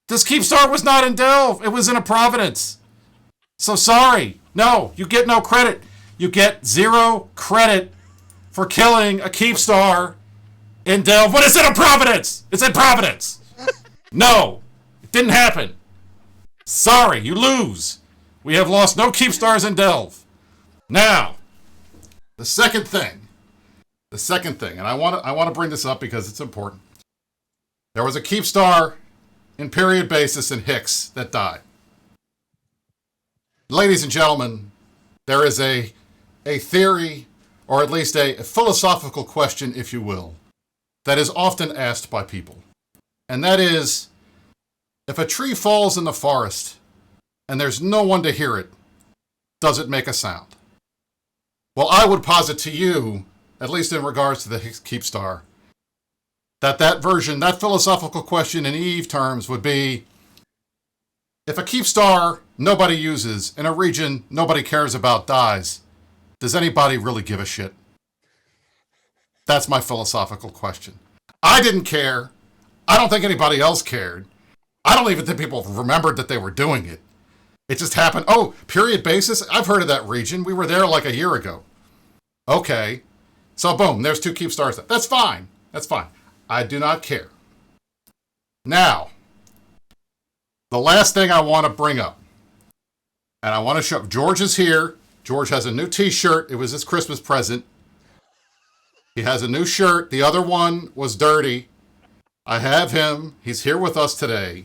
This Keepstar was not in Delve. It was in a Providence. So sorry. No, you get no credit. You get 0 credit for killing a Keepstar in Delve when it's in a Providence. It's in Providence. No, it didn't happen. Sorry, you lose. We have lost no Keepstars in Delve. Now, the second thing, and I want to bring this up because it's important. There was a Keepstar in period basis in Hicks that died. Ladies and gentlemen, there is a theory, or at least a philosophical question, if you will, that is often asked by people. And that is, if a tree falls in the forest and there's no one to hear it, does it make a sound? Well, I would posit to you, at least in regards to the Hicks Keepstar, that philosophical question in Eve terms would be, if a Keepstar nobody uses in a region nobody cares about dies, does anybody really give a shit? That's my philosophical question. I didn't care. I don't think anybody else cared. I don't even think people remembered that they were doing it. It just happened. Oh, period basis? I've heard of that region. We were there like a year ago. Okay. So boom, there's 2 Keepstars. That's fine. That's fine. I do not care. Now, the last thing I want to bring up, and I want to show, George is here. George has a new t-shirt. It was his Christmas present. He has a new shirt. The other one was dirty. I have him. He's here with us today.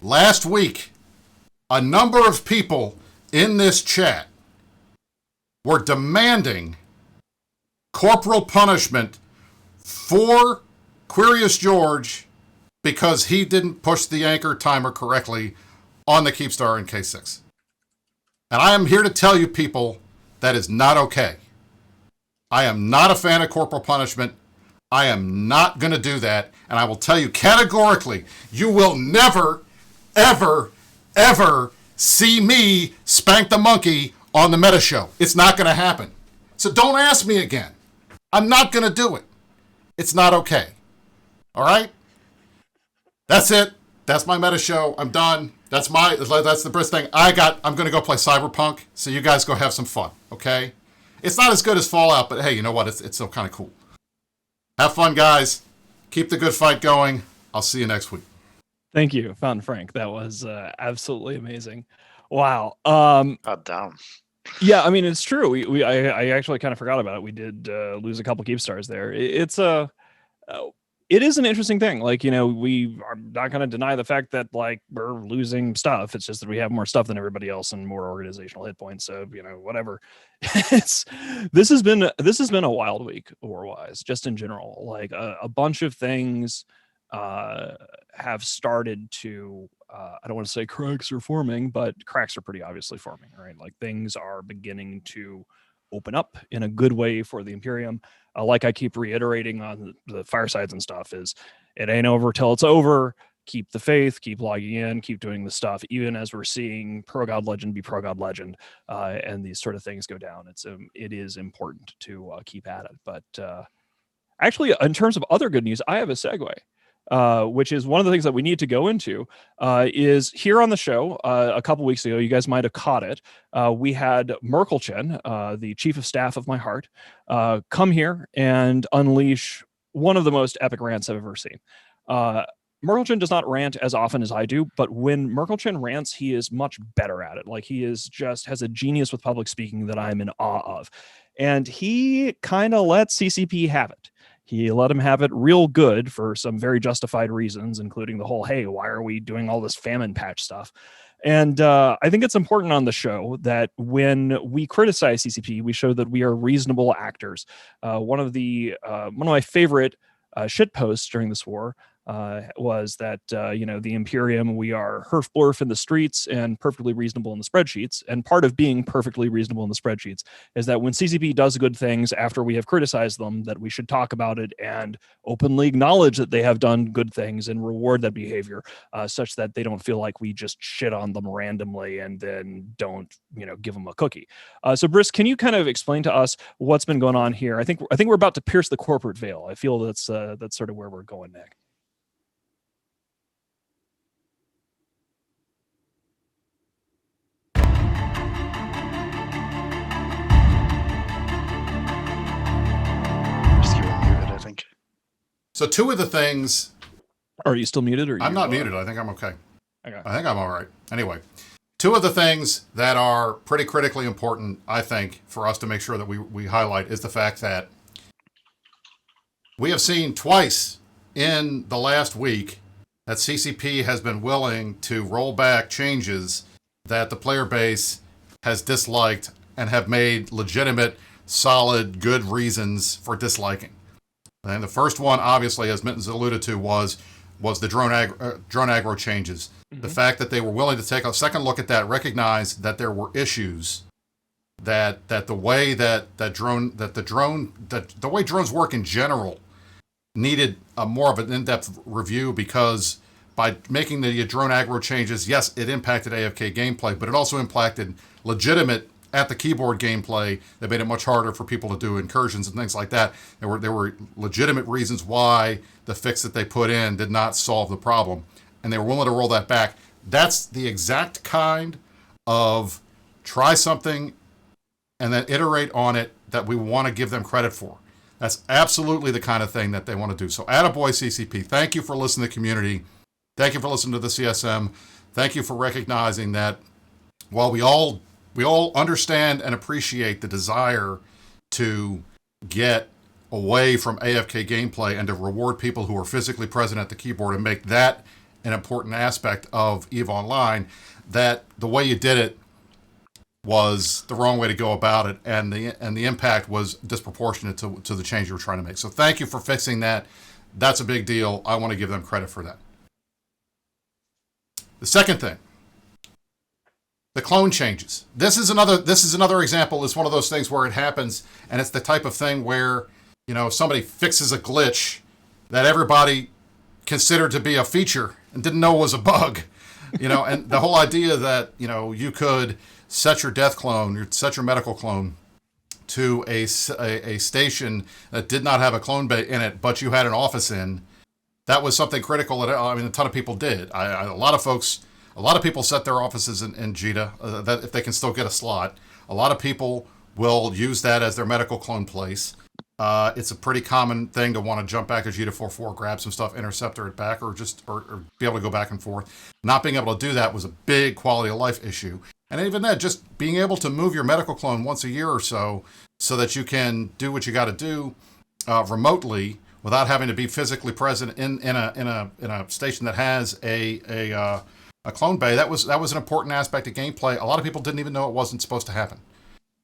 Last week, a number of people in this chat were demanding corporal punishment for Quirius George because he didn't push the anchor timer correctly on the Keepstar in K6. And I am here to tell you people that is not okay. I am not a fan of corporal punishment. I am not going to do that. And I will tell you categorically, you will never, ever, ever see me spank the monkey on the Meta Show. It's not going to happen. So don't ask me again. I'm not going to do it. It's not okay. All right? That's it. That's my Meta Show. I'm done. That's the best thing I'm going to go play Cyberpunk. So you guys go have some fun. Okay? It's not as good as Fallout, but hey, you know what? It's still kind of cool. Have fun, guys. Keep the good fight going. I'll see you next week. Thank you, Fountain Frank. That was absolutely amazing. Wow. God damn. Yeah, I mean, it's true. I actually kind of forgot about it. We did lose a couple keep stars there. It is an interesting thing. Like, we are not going to deny the fact that like we're losing stuff. It's just that we have more stuff than everybody else and more organizational hit points. So, whatever. This has been a wild week war-wise, just in general. Like a bunch of things have started to I don't want to say cracks are forming, but cracks are pretty obviously forming, right? Like things are beginning to open up in a good way for the Imperium. Like I keep reiterating on the firesides and stuff, is it ain't over till it's over. Keep the faith, keep logging in, keep doing the stuff, even as we're seeing Pro God Legend be Pro God Legend, and these sort of things go down. It is important to keep at it. But actually, in terms of other good news, I have a segue. Which is one of the things that we need to go into, is here on the show a couple weeks ago, you guys might have caught it. We had Merkelchen, the chief of staff of my heart, come here and unleash one of the most epic rants I've ever seen. Merkelchen does not rant as often as I do, but when Merkelchen rants, he is much better at it. Like he is just has a genius with public speaking that I'm in awe of. And he kind of lets CCP have it. He let him have it real good for some very justified reasons, including the whole, hey, why are we doing all this famine patch stuff? And I think it's important on the show that when we criticize CCP, we show that we are reasonable actors. One of my favorite shit posts during this war was that, the Imperium, we are herf blurf in the streets and perfectly reasonable in the spreadsheets. And part of being perfectly reasonable in the spreadsheets is that when CCP does good things after we have criticized them, that we should talk about it and openly acknowledge that they have done good things and reward that behavior, such that they don't feel like we just shit on them randomly and then don't, give them a cookie. So Briss, can you kind of explain to us what's been going on here? I think we're about to pierce the corporate veil. I feel that's sort of where we're going next. So two of the things... Are you still muted? I'm not muted. I think I'm okay. Okay. I think I'm all right. Anyway, two of the things that are pretty critically important, I think, for us to make sure that we highlight is the fact that we have seen twice in the last week that CCP has been willing to roll back changes that the player base has disliked and have made legitimate, solid, good reasons for disliking. And the first one, obviously, as Mitten's alluded to, was the drone aggro changes. Mm-hmm. The fact that they were willing to take a second look at that, recognize that there were issues, that the way the way drones work in general needed more of an in-depth review, because by making the drone aggro changes, yes, it impacted AFK gameplay, but it also impacted legitimate at the keyboard gameplay that made it much harder for people to do incursions and things like that. There were legitimate reasons why the fix that they put in did not solve the problem, and they were willing to roll that back. That's the exact kind of try something and then iterate on it that we want to give them credit for. That's absolutely the kind of thing that they want to do. So attaboy CCP. Thank you for listening to the community. Thank you for listening to the CSM. Thank you for recognizing that while we all understand and appreciate the desire to get away from AFK gameplay and to reward people who are physically present at the keyboard and make that an important aspect of EVE Online, that the way you did it was the wrong way to go about it, and the impact was disproportionate to the change you were trying to make. So thank you for fixing that. That's a big deal. I want to give them credit for that. The second thing the clone changes. This is another example. It's one of those things where it happens, and it's the type of thing where, if somebody fixes a glitch that everybody considered to be a feature and didn't know was a bug, and the whole idea that, you could set your death clone, set your medical clone to a station that did not have a clone bay in it, but you had an office in, that was something critical that, a ton of people did. A lot of people set their offices in JITA, that if they can still get a slot. A lot of people will use that as their medical clone place. It's a pretty common thing to want to jump back to JITA 4.4, grab some stuff, interceptor it back, or be able to go back and forth. Not being able to do that was a big quality of life issue. And even then, just being able to move your medical clone once a year or so that you can do what you got to do remotely without having to be physically present in a station that has a clone bay, that was an important aspect of gameplay. A lot of people didn't even know it wasn't supposed to happen.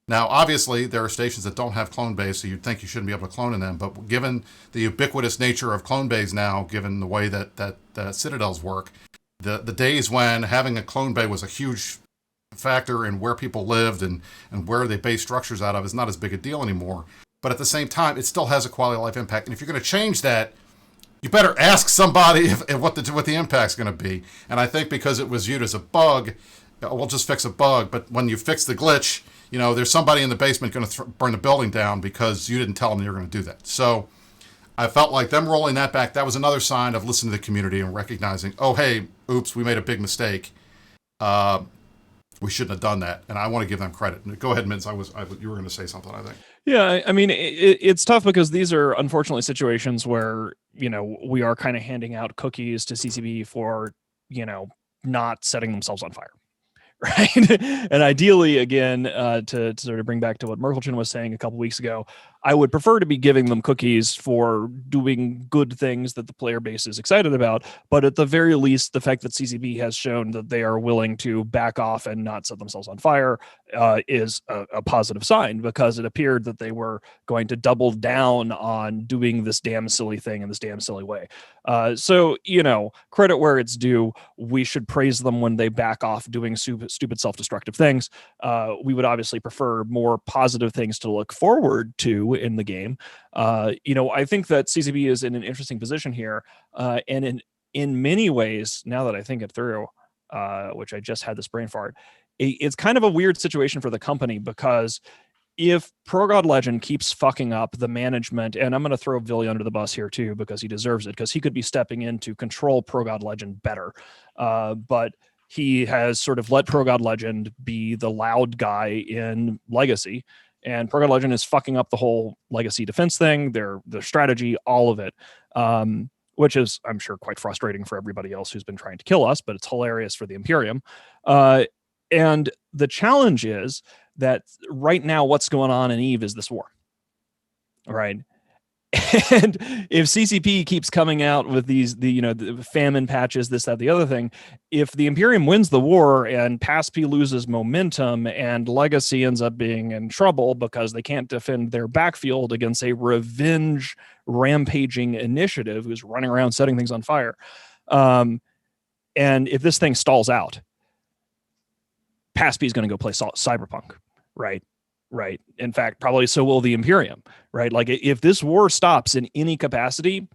Now, obviously, there are stations that don't have clone bays, so you'd think you shouldn't be able to clone in them. But given the ubiquitous nature of clone bays now, given the way that Citadels work, the days when having a clone bay was a huge factor in where people lived and where they based structures out of is not as big a deal anymore. But at the same time, it still has a quality of life impact. And if you're going to change that, you better ask somebody what the impact's going to be. And I think because it was viewed as a bug, we'll just fix a bug. But when you fix the glitch, there's somebody in the basement going to burn the building down because you didn't tell them you were going to do that. So I felt like them rolling that back, that was another sign of listening to the community and recognizing, oh, hey, oops, we made a big mistake. We shouldn't have done that. And I want to give them credit. Go ahead, Mintz. You were going to say something, I think. Yeah, I mean, it's tough because these are unfortunately situations where, we are kind of handing out cookies to CCB for, not setting themselves on fire. Right. And ideally, again, to sort of bring back to what Merkelchen was saying a couple weeks ago, I would prefer to be giving them cookies for doing good things that the player base is excited about. But at the very least, the fact that CCB has shown that they are willing to back off and not set themselves on fire is a positive sign, because it appeared that they were going to double down on doing this damn silly thing in this damn silly way. So, credit where it's due. We should praise them when they back off doing stupid self-destructive things. We would obviously prefer more positive things to look forward to in the game. I think that CCB is in an interesting position here, and in many ways, now that I think it through, which I just had this brain fart, it's kind of a weird situation for the company, because if Pro God Legend keeps fucking up the management, and I'm going to throw Villy under the bus here too, because he deserves it, because he could be stepping in to control Pro God Legend better, but he has sort of let Pro God Legend be the loud guy in Legacy. And Pro God Legend is fucking up the whole Legacy defense thing, their strategy, all of it, which is, I'm sure, quite frustrating for everybody else who's been trying to kill us, but it's hilarious for the Imperium. And the challenge is that right now what's going on in EVE is this war, right? And if CCP keeps coming out with the famine patches, this, that, the other thing, if the Imperium wins the war and PASP loses momentum and Legacy ends up being in trouble because they can't defend their backfield against a revenge rampaging initiative who's running around setting things on fire, and if this thing stalls out, PASP is going to go play Cyberpunk, right? Right. In fact, probably so will the Imperium, right? Like, if this war stops in any capacity,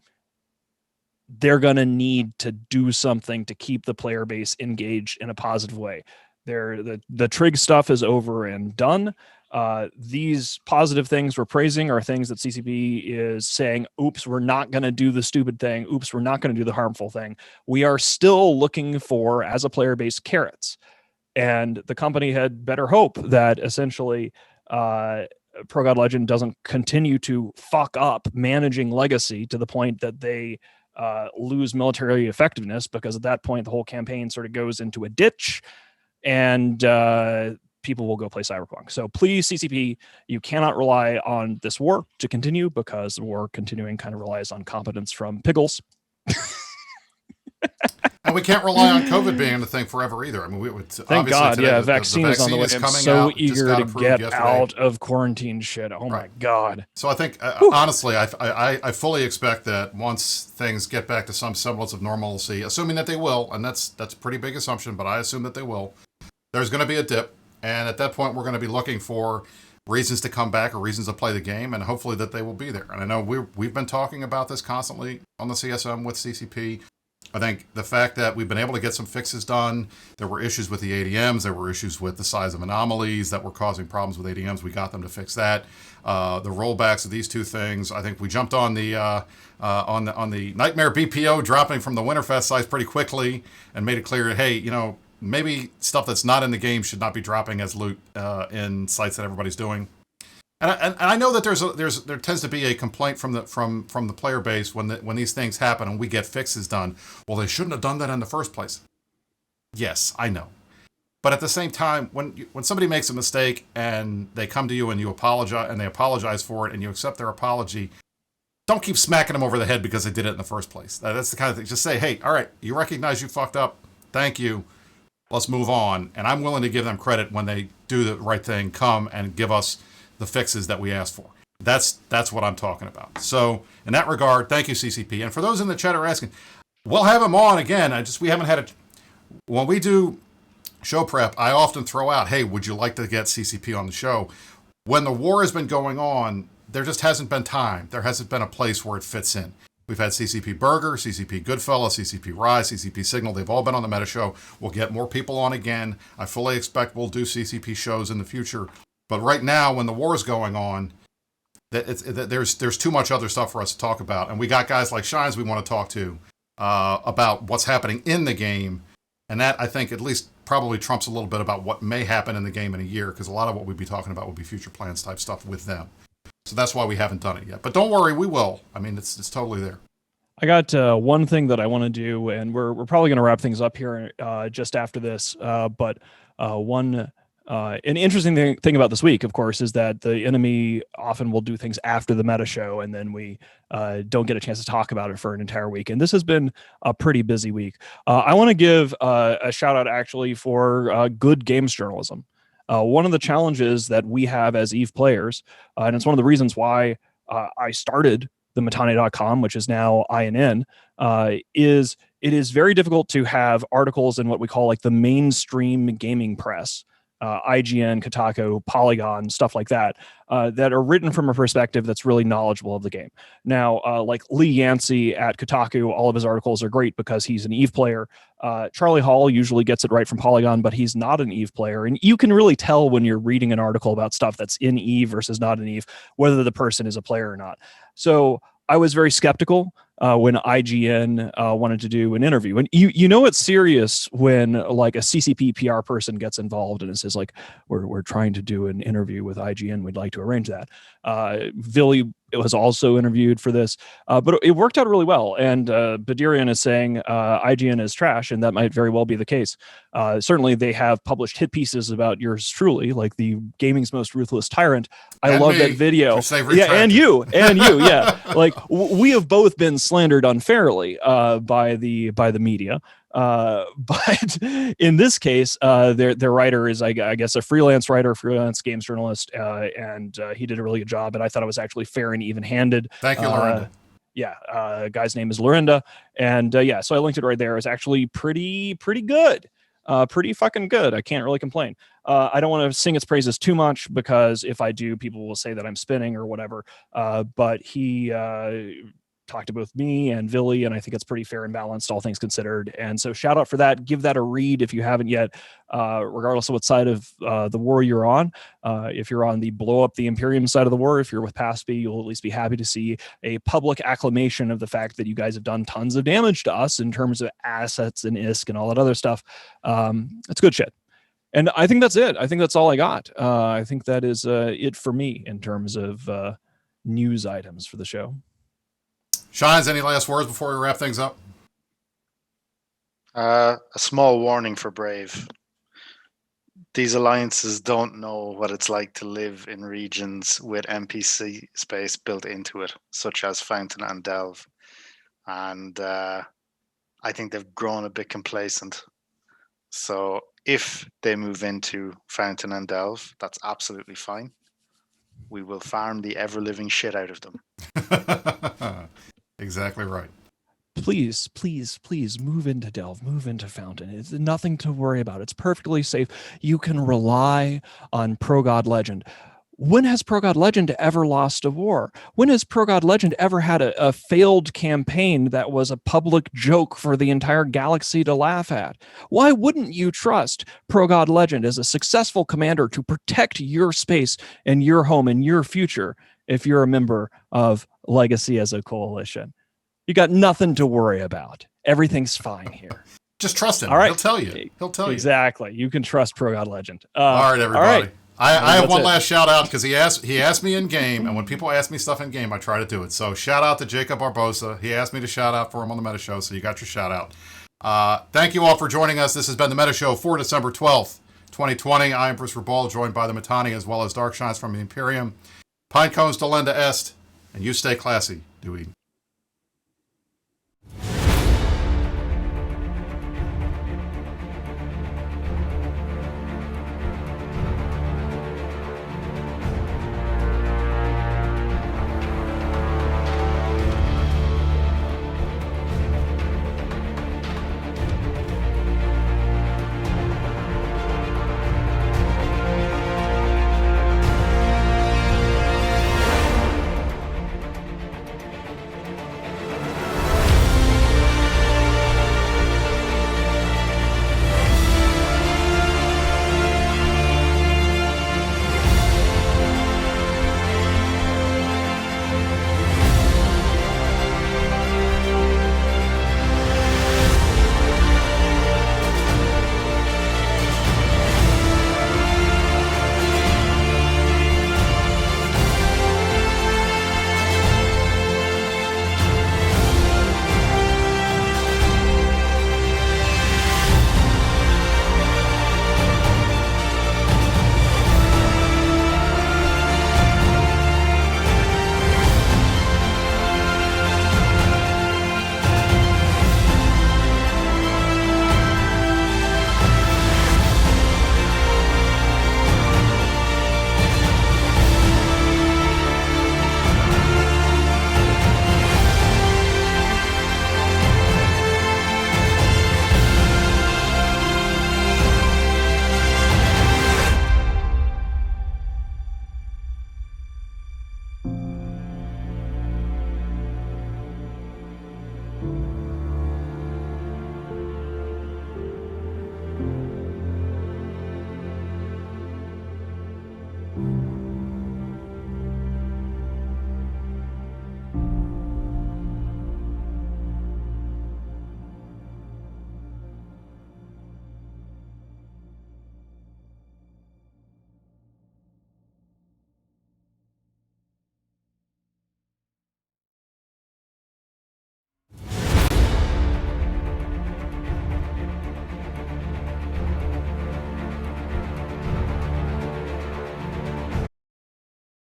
they're going to need to do something to keep the player base engaged in a positive way. The Trig stuff is over and done. These positive things we're praising are things that CCP is saying, oops, we're not going to do the stupid thing. Oops, we're not going to do the harmful thing. We are still looking for, as a player base, carrots. And the company had better hope that essentially Pro God Legend doesn't continue to fuck up managing Legacy to the point that they lose military effectiveness, because at that point the whole campaign sort of goes into a ditch and people will go play Cyberpunk. So please, CCP, you cannot rely on this war to continue, because the war continuing kind of relies on competence from Piggles. And we can't rely on COVID being the thing forever either. I mean, we would thank God, today, yeah, vaccine is on the way. I'm so eager to get yesterday. out of quarantine shit. Oh my God. So I think, honestly, I fully expect that once things get back to some semblance of normalcy, assuming that they will, and that's a pretty big assumption, but I assume that they will, there's going to be a dip, and at that point, we're going to be looking for reasons to come back or reasons to play the game, and hopefully that they will be there. And I know we've been talking about this constantly on the CSM with CCP. I think the fact that we've been able to get some fixes done, there were issues with the ADMs, there were issues with the size of anomalies that were causing problems with ADMs. We got them to fix that. The rollbacks of these two things, I think we jumped on the on the Nightmare BPO dropping from the Winterfest sites pretty quickly and made it clear, hey, maybe stuff that's not in the game should not be dropping as loot in sites that everybody's doing. And I know that there tends to be a complaint from the player base when these things happen and we get fixes done. Well, they shouldn't have done that in the first place. Yes, I know. But at the same time, when somebody makes a mistake and they come to you and you apologize and they apologize for it and you accept their apology, don't keep smacking them over the head because they did it in the first place. That's the kind of thing. Just say, hey, all right, you recognize you fucked up. Thank you. Let's move on. And I'm willing to give them credit when they do the right thing, come and give us the fixes that we asked for. That's what I'm talking about. So in that regard, thank you, CCP. And for those in the chat are asking, we'll have them on again. We haven't had when we do show prep, I often throw out, hey, would you like to get CCP on the show? When the war has been going on, there just hasn't been time. There hasn't been a place where it fits in. We've had CCP Burger, CCP Goodfella, CCP Rise, CCP Signal. They've all been on the Meta Show. We'll get more people on again. I fully expect we'll do CCP shows in the future. But right now, when the war is going on, there's too much other stuff for us to talk about. And we got guys like Shines we want to talk to about what's happening in the game. And that, I think, at least probably trumps a little bit about what may happen in the game in a year, because a lot of what we'd be talking about would be future plans type stuff with them. So that's why we haven't done it yet. But don't worry, we will. I mean, it's totally there. I got one thing that I want to do, and we're probably going to wrap things up here just after this. But an interesting thing about this week, of course, is that the enemy often will do things after the meta show, and then we don't get a chance to talk about it for an entire week. And this has been a pretty busy week. I want to give a shout out actually for good games journalism. One of the challenges that we have as EVE players, and it's one of the reasons why I started the Matane.com, which is now INN, is it is very difficult to have articles in what we call like the mainstream gaming press, IGN, Kotaku, Polygon, stuff like that, that are written from a perspective that's really knowledgeable of the game. Now, like Lee Yancey at Kotaku, all of his articles are great because he's an EVE player. Charlie Hall usually gets it right from Polygon, but he's not an EVE player. And you can really tell when you're reading an article about stuff that's in EVE versus not in EVE, whether the person is a player or not. So I was very skeptical when IGN wanted to do an interview. And you know it's serious when like a CCP PR person gets involved and it says like, we're trying to do an interview with IGN. We'd like to arrange that. Villy was also interviewed for this, but it worked out really well. And Badirian is saying IGN is trash, and that might very well be the case. Certainly they have published hit pieces about yours truly, like the gaming's most ruthless tyrant. I love that video. Yeah, and you, yeah. Like we have both been slandered unfairly by the media. But in this case, their writer is, I guess, a freelance writer, freelance games journalist, and he did a really good job. And I thought it was actually fair and even-handed. Thank you, Lorinda. Guy's name is Lorinda, and so I linked it right there. It's actually pretty good. Pretty fucking good. I can't really complain. I don't want to sing its praises too much because if I do, people will say that I'm spinning or whatever. But he talked to both me and Villy, and I think it's pretty fair and balanced, all things considered. And so shout out for that. Give that a read if you haven't yet, regardless of what side of the war you're on. If you're on the blow up the Imperium side of the war, if you're with PASP, you'll at least be happy to see a public acclamation of the fact that you guys have done tons of damage to us in terms of assets and ISK and all that other stuff. It's good shit. And I think that's it. I think that's all I got. I think that is it for me in terms of news items for the show. Shines, any last words before we wrap things up? A small warning for Brave. These alliances don't know what it's like to live in regions with NPC space built into it, such as Fountain and Delve. And I think they've grown a bit complacent. So if they move into Fountain and Delve, that's absolutely fine. We will farm the ever-living shit out of them. Exactly right. please, please, please move into Delve, move into Fountain. It's nothing to worry about. It's perfectly safe. You can rely on Pro God Legend. When has Pro God Legend ever lost a war? When has Pro God Legend ever had a failed campaign that was a public joke for the entire galaxy to laugh at? Why wouldn't you trust Pro God Legend as a successful commander to protect your space and your home and your future if you're a member of Legacy as a coalition? You got nothing to worry about. Everything's fine here. Just trust him. All right. He'll tell you. He'll tell you. Exactly. You can trust Pro God Legend. All right, everybody. All right. I have one last shout out because he asked me in game, and when people ask me stuff in game, I try to do it. So shout out to Jacob Barbosa. He asked me to shout out for him on the Meta Show, so you got your shout out. Thank you all for joining us. This has been the Meta Show for December 12th, 2020. I am Bruce Rabal, joined by the Mittani as well as Dark Shines from the Imperium. Pine cones delenda est, and you stay classy, Dewey.